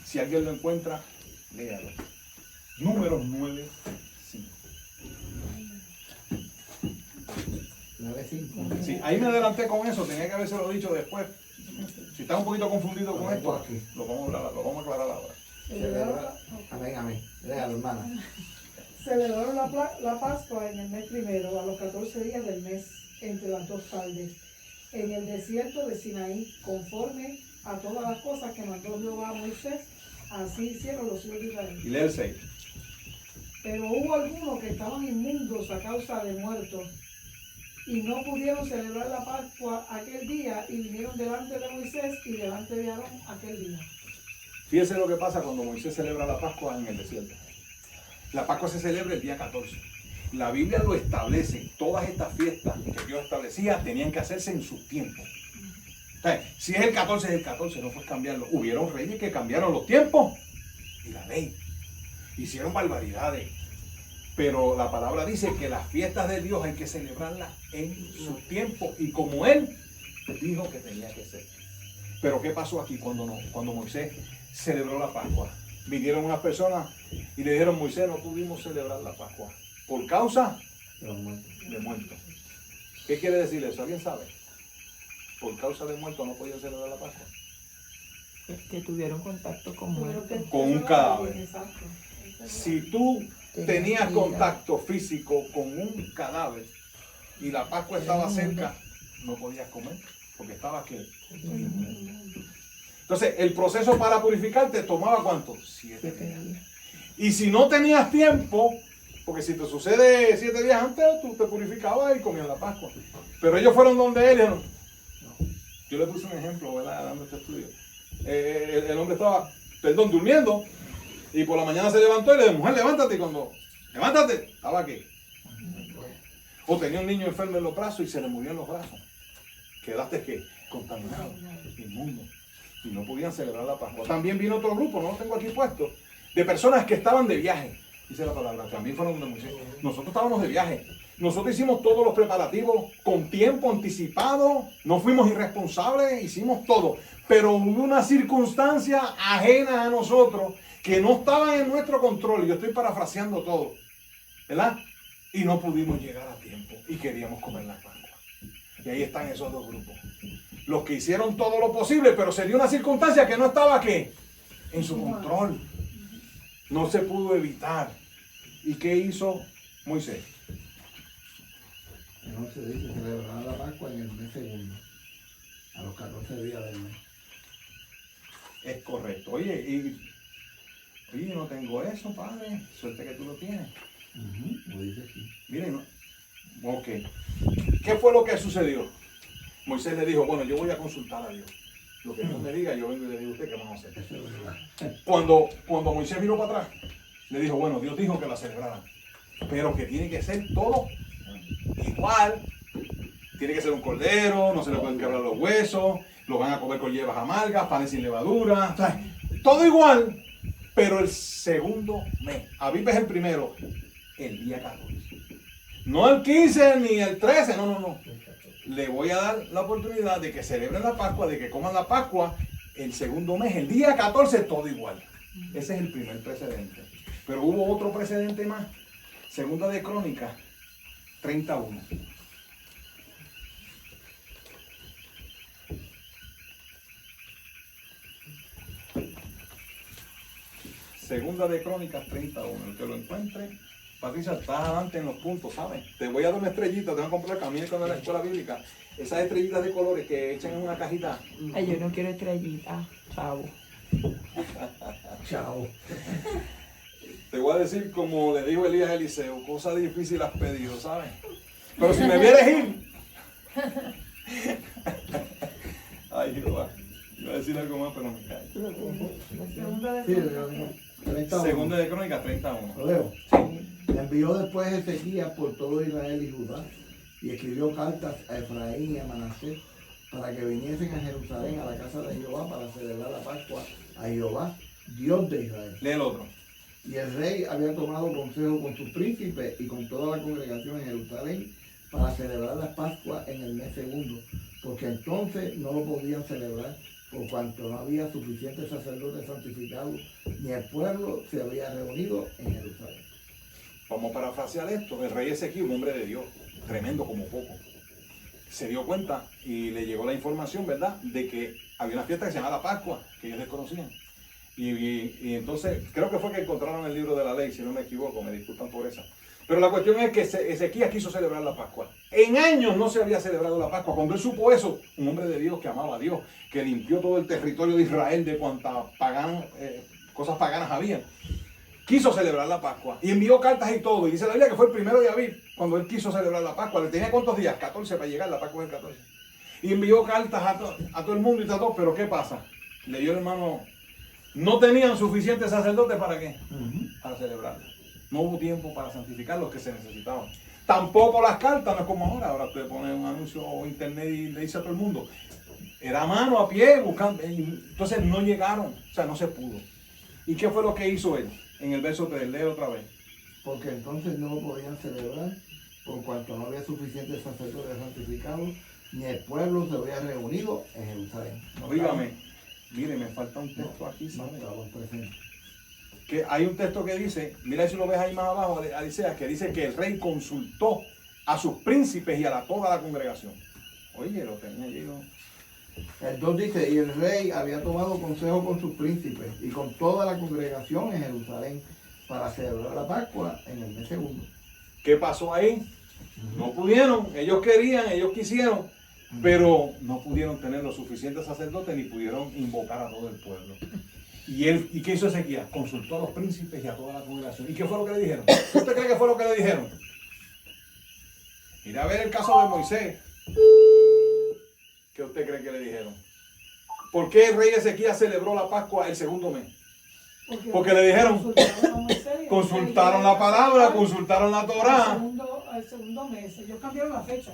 Si alguien lo encuentra, léalo. Números 9:5. 9:5. Sí, ahí me adelanté con eso, tenía que habérselo dicho después. Si está un poquito confundido con esto, Aquí. lo vamos a aclarar ahora. Amén, amén. Léalo, hermana. Celebraron la Pascua en el mes primero, a los 14 días del mes, entre las dos tardes, en el desierto de Sinaí, conforme a todas las cosas que mandó Jehová a Moisés, así hicieron los hijos de Israel. Y lee el 6. Pero hubo algunos que estaban inmundos a causa de muertos, y no pudieron celebrar la Pascua aquel día, y vinieron delante de Moisés y delante de Aarón aquel día. Fíjense lo que pasa cuando Moisés celebra la Pascua en el desierto. La Pascua se celebra el día 14. La Biblia lo establece. Todas estas fiestas que Dios establecía tenían que hacerse en sus tiempos. O sea, si es el 14, es el 14, no puedes cambiarlo. Hubieron reyes que cambiaron los tiempos y la ley. Hicieron barbaridades. Pero la palabra dice que las fiestas de Dios hay que celebrarlas en su tiempo y como Él dijo que tenía que ser. Pero ¿qué pasó aquí cuando Moisés celebró la Pascua? Vinieron unas personas y le dijeron: Moisés, no pudimos celebrar la Pascua por causa de muertos. ¿Qué quiere decir eso? ¿Alguien sabe? Por causa de muertos no podían celebrar la Pascua. Que tuvieron contacto con muertos. Con un cadáver. Exacto. Si tú tenías contacto físico con un cadáver y la Pascua estaba cerca, no podías comer porque estabas ¿qué? Entonces el proceso para purificarte tomaba ¿cuánto? 7 días. Y si no tenías tiempo, porque si te sucede 7 días antes, tú te purificabas y comías la Pascua. Pero ellos fueron donde él y dijeron, no. Yo le puse un ejemplo, ¿verdad? Dando este estudio. El hombre estaba, durmiendo. Y por la mañana se levantó y le dijo: mujer, levántate. Y cuando, levántate, estaba aquí. O tenía un niño enfermo en los brazos y se le murió en los brazos. Quedaste ¿qué? Contaminado, inmundo. Y no podían celebrar la Pascua. También vino otro grupo, no lo tengo aquí puesto, de personas que estaban de viaje. Dice la palabra, también fueron de Moisés. Nosotros estábamos de viaje. Nosotros hicimos todos los preparativos con tiempo anticipado. No fuimos irresponsables, hicimos todo. Pero hubo una circunstancia ajena a nosotros que no estaban en nuestro control. Yo estoy parafraseando todo, ¿verdad? Y no pudimos llegar a tiempo y queríamos comer la Pascua. Y ahí están esos dos grupos. Los que hicieron todo lo posible, pero se dio una circunstancia que no estaba ¿qué? En su control. No se pudo evitar. ¿Y qué hizo Moisés? Entonces dice: celebrarán la Pascua en el mes segundo, a los 14 días del mes. Es correcto. Oye, no tengo eso, padre. Suerte que tú lo tienes. Lo dice aquí. Miren, no. Ok. ¿Qué fue lo que sucedió? Moisés le dijo: bueno, yo voy a consultar a Dios. Lo que Dios me diga, yo vengo y le digo a usted qué vamos a hacer. Eso es verdad. Cuando Moisés miró para atrás, le dijo: bueno, Dios dijo que la celebraran, pero que tiene que ser todo igual. Tiene que ser un cordero, no se le pueden quebrar los huesos, lo van a comer con hierbas amargas, panes sin levadura, o sea, todo igual, pero el segundo mes. Abib es el primero, el día 14. No el 15 ni el 13, no. Le voy a dar la oportunidad de que celebren la Pascua, de que coman la Pascua el segundo mes, el día 14, todo igual. Ese es el primer precedente. Pero hubo otro precedente más. Segunda de Crónicas 31. Segunda de Crónicas 31. El que lo encuentre, Patricia, estás adelante en los puntos, ¿sabes? Te voy a dar una estrellita, te voy a comprar camino con la escuela bíblica. Esas estrellitas de colores que echan en una cajita. Ay, yo no quiero estrellita, chavo. Chao. Te voy a decir como le dijo Elías a Eliseo, cosa difícil has pedido, ¿sabes? Pero si me vieres ir. Ay, Jehová. Iba a decir algo más, pero me cae. Segunda de Sí, Crónicas. 31. Segunda de Crónicas 31. ¿Lo leo? Envió después Ezequías por todo Israel y Judá y escribió cartas a Efraín y a Manasés para que viniesen a Jerusalén, a la casa de Jehová, para celebrar la Pascua a Jehová, Dios de Israel. Lee el otro. Y el rey había tomado consejo con sus príncipes y con toda la congregación en Jerusalén para celebrar la Pascua en el mes segundo, porque entonces no lo podían celebrar por cuanto no había suficientes sacerdotes santificados, ni el pueblo se había reunido en Jerusalén. Vamos a parafrasear esto. El rey Ezequiel, un hombre de Dios, tremendo como poco, se dio cuenta y le llegó la información, ¿verdad?, de que había una fiesta que se llamaba la Pascua, que ellos desconocían. Y entonces, creo que fue que encontraron el libro de la ley, si no me equivoco, me disculpan por eso. Pero la cuestión es que Ezequías quiso celebrar la Pascua. En años no se había celebrado la Pascua. Cuando él supo eso, un hombre de Dios que amaba a Dios, que limpió todo el territorio de Israel de cuantas cosas paganas había, quiso celebrar la Pascua y envió cartas y todo. Y dice la Biblia que fue el primero de Abib cuando él quiso celebrar la Pascua. Le tenía ¿cuántos días? 14 para llegar, la Pascua es el 14. Y envió cartas a todo el mundo y todo. Pero ¿qué pasa? Le dio el hermano. No tenían suficientes sacerdotes para qué? Para celebrarla. No hubo tiempo para santificar los que se necesitaban. Tampoco las cartas, no es como ahora. Ahora usted pone un anuncio o internet y le dice a todo el mundo. Era a mano, a pie, buscando. Entonces no llegaron, o sea, no se pudo. ¿Y qué fue lo que hizo él? En el verso 3, lee otra vez. Porque entonces no lo podían celebrar, por cuanto no había suficientes sacerdotes santificados, ni el pueblo se había reunido en Jerusalén. Oígame, mire, me falta un texto aquí, No ¿sabe? estaban presentes. Que hay un texto que dice, mira si lo ves ahí más abajo, Alicia, que dice que el rey consultó a sus príncipes y a toda la congregación. Oye, lo tenía allí, ¿no? El 2 dice, y el rey había tomado consejo con sus príncipes y con toda la congregación en Jerusalén para celebrar la Pascua en el mes segundo. ¿Qué pasó ahí? No pudieron, ellos querían, ellos quisieron, pero no pudieron tener los suficientes sacerdotes ni pudieron invocar a todo el pueblo. ¿Y qué hizo Ezequías? Consultó a los príncipes y a toda la congregación. ¿Y qué fue lo que le dijeron? ¿Usted cree que fue lo que le dijeron? Mira a ver el caso de Moisés. ¿Qué usted cree que le dijeron? ¿Por qué el rey Ezequías celebró la Pascua el segundo mes? Porque le dijeron, consultaron la palabra, consultaron la Torá. Al segundo mes, ellos cambiaron la fecha.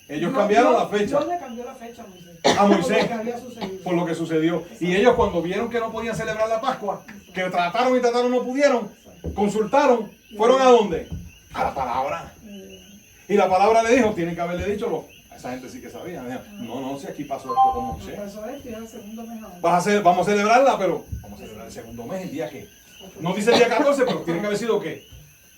Ellos cambiaron la fecha. Dios le cambió la fecha a Moisés. A Moisés. Por lo que había sucedido. Por lo que sucedió. Y ellos cuando vieron que no podían celebrar la Pascua, que trataron y trataron, no pudieron, consultaron, ¿fueron a dónde? A la palabra. Y la palabra le dijo, tienen que haberle dicho, a esa gente sí que sabía. No, si aquí pasó esto con Moisés. Pasó esto y es el segundo mes ahora. Vamos a celebrarla, pero vamos a celebrar el segundo mes, el día que. No dice el día 14, pero tiene que haber sido ¿qué?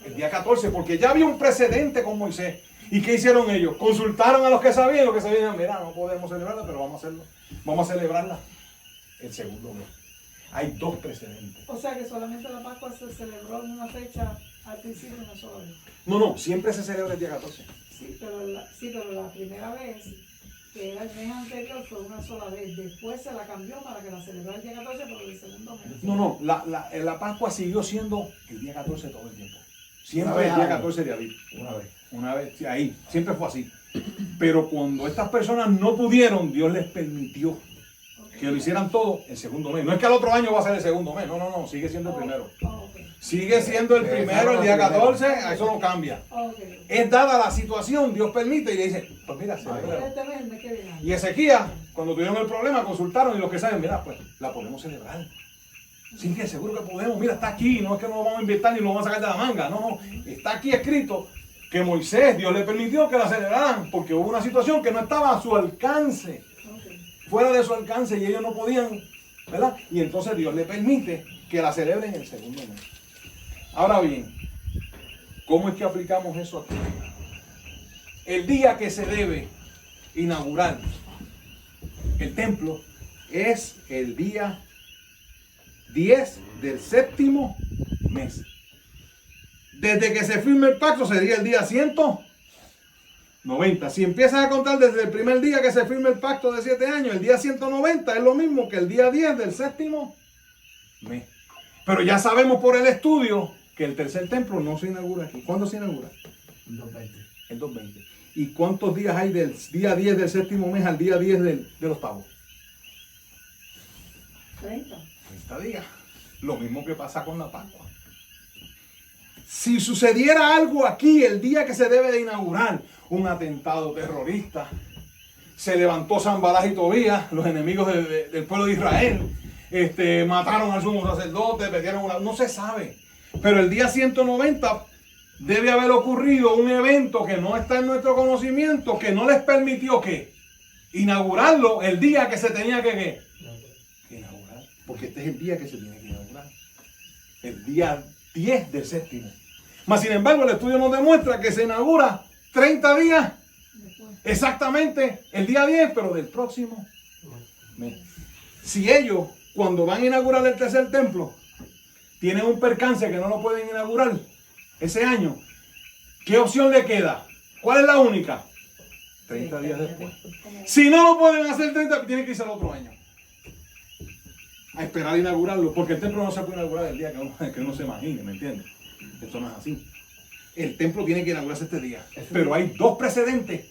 El día 14, porque ya había un precedente con Moisés. ¿Y qué hicieron ellos? Consultaron a los que sabían, mira, no podemos celebrarla, pero vamos a hacerlo. Vamos a celebrarla el segundo mes. Hay dos precedentes. O sea que solamente la Pascua se celebró en una fecha al principio, una sola vez. No, siempre se celebra el día 14. Sí, pero la primera vez, que era el mes anterior, fue una sola vez. Después se la cambió para que la celebrara el día 14, pero el segundo mes. No, la Pascua siguió siendo el día 14 todo el tiempo. Siempre Una vez el día al año. 14 de abril. Una vez. Sí, ahí, siempre fue así. Pero cuando estas personas no pudieron, Dios les permitió que lo hicieran todo el segundo mes. No es que al otro año va a ser el segundo mes, no, sigue siendo el primero. Sigue siendo el primero, el día 14, eso no cambia. Es dada la situación, Dios permite y le dice, pues mira, celebra. Este mes, el mes que viene. Y Ezequías, cuando tuvieron el problema, consultaron y los que saben, mira, pues la podemos celebrar. Sí, que seguro que podemos, mira, está aquí, no es que no lo vamos a inventar ni lo vamos a sacar de la manga, no, está aquí escrito que Moisés, Dios le permitió que la celebraran, porque hubo una situación que no estaba a su alcance, fuera de su alcance, y ellos no podían, ¿verdad? Y entonces Dios le permite que la celebren el segundo mes. Ahora bien, ¿cómo es que aplicamos eso aquí? El día que se debe inaugurar el templo es el día 10 del séptimo mes. Desde que se firme el pacto sería el día 190. Si empiezas a contar desde el primer día que se firme el pacto de 7 años, el día 190 es lo mismo que el día 10 del séptimo mes. Pero ya sabemos por el estudio que el tercer templo no se inaugura aquí. ¿Cuándo se inaugura? El 220. El 220. ¿Y cuántos días hay del día 10 del séptimo mes al día 10 de los pavos? 30. 30 días. Lo mismo que pasa con la Pascua. Si sucediera algo aquí el día que se debe de inaugurar, un atentado terrorista, se levantó Sanballat y Tobías, los enemigos del pueblo de Israel, mataron al sumo sacerdote, no se sabe. Pero el día 190 debe haber ocurrido un evento que no está en nuestro conocimiento, que no les permitió que inaugurarlo el día que se tenía que inaugurar. Porque este es el día que se tiene que inaugurar. El día 10 del séptimo. Mas sin embargo el estudio nos demuestra que se inaugura 30 días exactamente el día 10, pero del próximo mes. Si ellos cuando van a inaugurar el tercer templo tienen un percance que no lo pueden inaugurar ese año, ¿qué opción le queda? ¿Cuál es la única? 30 días después. Si no lo pueden hacer 30, tienen que irse al otro año a esperar a inaugurarlo, porque el templo no se puede inaugurar el día que uno se imagine, ¿me entiendes? Esto no es así. El templo tiene que inaugurarse este día, pero hay dos precedentes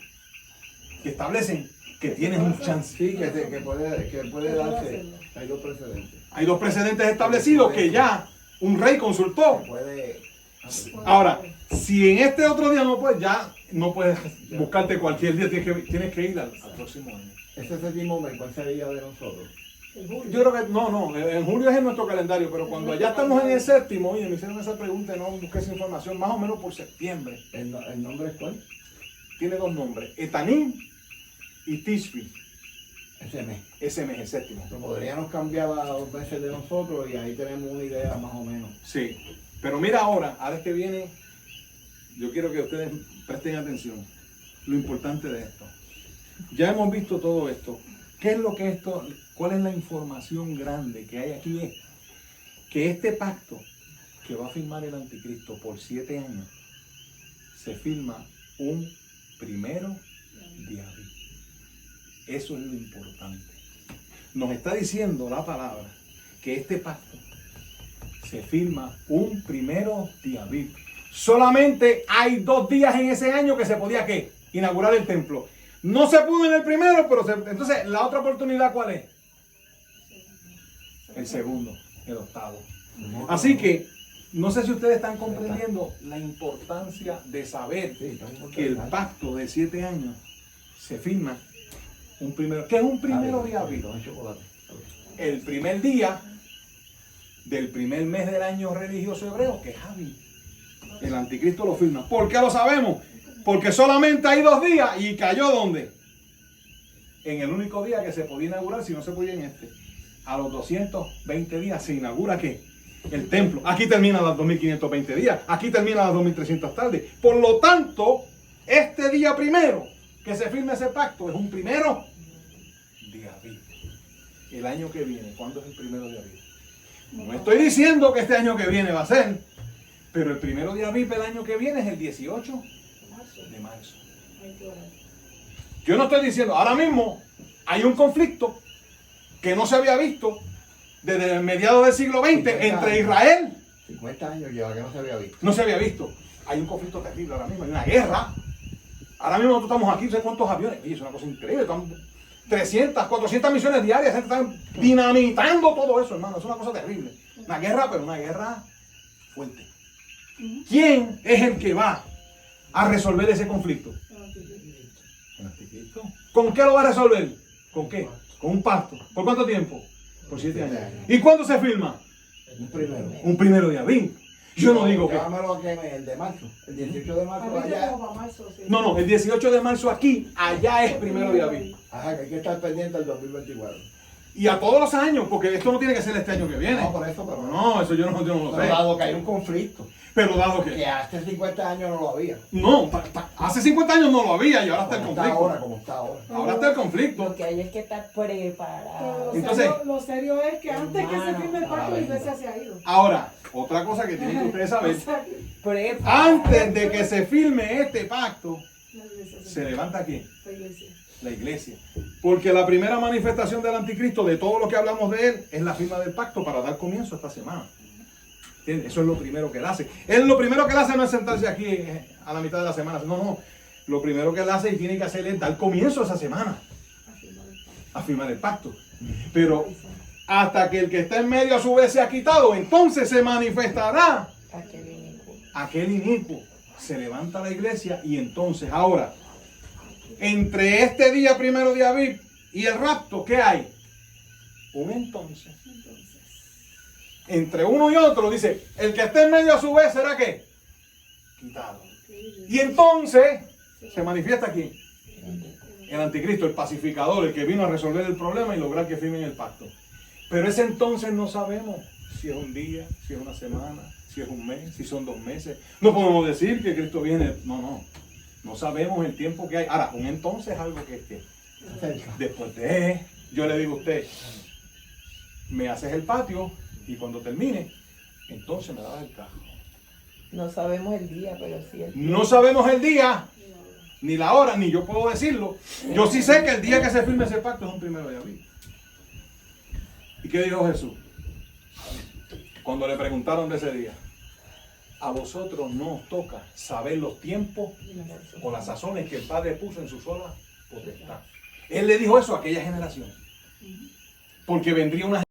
que establecen que tienes un chance. Sí, que puede darse. Hay dos precedentes. Hay dos precedentes establecidos que ya un rey consultó. Puede. Ahora, si en este otro día no puede, ya no puedes buscarte cualquier día, tienes que ir al próximo año. Ese séptimo mes, ¿cuál sería de nosotros? El julio. Yo creo que no, en julio es en nuestro calendario, pero cuando ya estamos en el séptimo, oye, me hicieron esa pregunta y no busqué esa información, más o menos por septiembre. ¿El nombre es cuál? Tiene dos nombres, Etanim y Tishri. Ese mes. Ese mes, el séptimo. Lo podríamos cambiar a 2 meses de nosotros y ahí tenemos una idea más o menos. Sí, pero mira ahora es que viene, yo quiero que ustedes presten atención, lo importante de esto. Ya hemos visto todo esto. ¿Qué es lo que esto, cuál es la información grande que hay aquí? Es que este pacto que va a firmar el anticristo por 7 años, se firma un 1 de abril. Eso es lo importante. Nos está diciendo la palabra que este pacto se firma un 1 de abril. Solamente hay 2 días en ese año que se podía ¿qué? Inaugurar el templo. No se pudo en el primero, pero entonces la otra oportunidad ¿cuál es? El segundo, el octavo. Así que no sé si ustedes están comprendiendo la importancia de saber que el pacto de 7 años se firma un primero. ¿Qué es un 1 de abril? El primer día del primer mes del año religioso hebreo, que es Abril. El anticristo lo firma. ¿Por qué lo sabemos? Porque solamente hay 2 días y cayó ¿dónde? En el único día que se podía inaugurar, si no se podía en este. A los 220 días se inaugura ¿qué? El templo. Aquí termina las 2520 días. Aquí termina las 2300 tardes. Por lo tanto, este día primero que se firme ese pacto es un 1 de abril. El año que viene, ¿cuándo es el 1 de abril? No estoy diciendo que este año que viene va a ser, pero el 1 de abril del año que viene es el 18 de marzo. Yo no estoy diciendo, ahora mismo hay un conflicto que no se había visto desde el mediados del siglo XX entre Israel. 50 años lleva que no se había visto. No se había visto. Hay un conflicto terrible ahora mismo, hay una guerra. Ahora mismo nosotros estamos aquí, no sé cuántos aviones. Oye, es una cosa increíble. Estamos 300, 400 misiones diarias, están dinamitando todo eso, hermano. Es una cosa terrible. Una guerra, pero una guerra fuerte. ¿Quién es el que va a resolver ese conflicto? El anticristo. ¿Con qué lo va a resolver? ¿Con qué? Con un pacto. ¿Por cuánto tiempo? Por 7 años. ¿Y cuándo se firma? Un primero. Un 1 de abril. Yo no digo que... Llámalo que el de marzo. El 18 de marzo allá. No, el 18 de marzo aquí, allá es 1 de abril. Ajá, que hay que estar pendiente del 2024. Y a todos los años, porque esto no tiene que ser este año que viene. No, por eso, pero No, eso yo no lo pero sé. dado que hay un conflicto. Pero dado Que que... hace 50 años no lo había. No, hace 50 años no lo había y ahora está el Como está conflicto. ahora, como está ahora. Ahora está el conflicto. Lo que hay es que estar preparado. Entonces- Lo serio es que antes que se firme el pacto, la iglesia se ha ido. Ahora, otra cosa que tienen que ustedes saber. O sea, que Preparado. Antes de que se firme este pacto, la iglesia se levanta aquí, La iglesia. la iglesia. Porque la primera manifestación del anticristo, de todo lo que hablamos de él, es la firma del pacto para dar comienzo a esta semana. ¿Entiendes? Eso es lo primero que él hace. Él lo primero que él hace no es sentarse aquí a la mitad de la semana. No. Lo primero que él hace y tiene que hacer es dar comienzo a esa semana. A firmar el pacto. Pero hasta que el que está en medio a su vez se ha quitado, entonces se manifestará Aquel inicuo. aquel inicuo. Se levanta la iglesia y entonces ahora, entre este día 1 de abril y el rapto, ¿qué hay? Un entonces. Entre uno y otro, dice, el que esté en medio a su vez será ¿qué? Quitado. Y entonces se manifiesta aquí el anticristo, el pacificador, el que vino a resolver el problema y lograr que firmen el pacto. Pero ese entonces no sabemos si es un día, si es una semana, si es un mes, si son 2 meses. No podemos decir que Cristo viene. No sabemos el tiempo que hay. Ahora, un entonces es algo que Cerca. después de, yo le digo a usted, me haces el patio y cuando termine, entonces me das el carro. No sabemos el día, pero sí el No sabemos el día, ni la hora, ni yo puedo decirlo. Yo sí sé que el día que se firme ese pacto es un 1 de abril. ¿Y qué dijo Jesús? Cuando le preguntaron de ese día. A vosotros no os toca saber los tiempos o las sazones que el Padre puso en su sola potestad. Él le dijo eso a aquella generación. Porque vendría una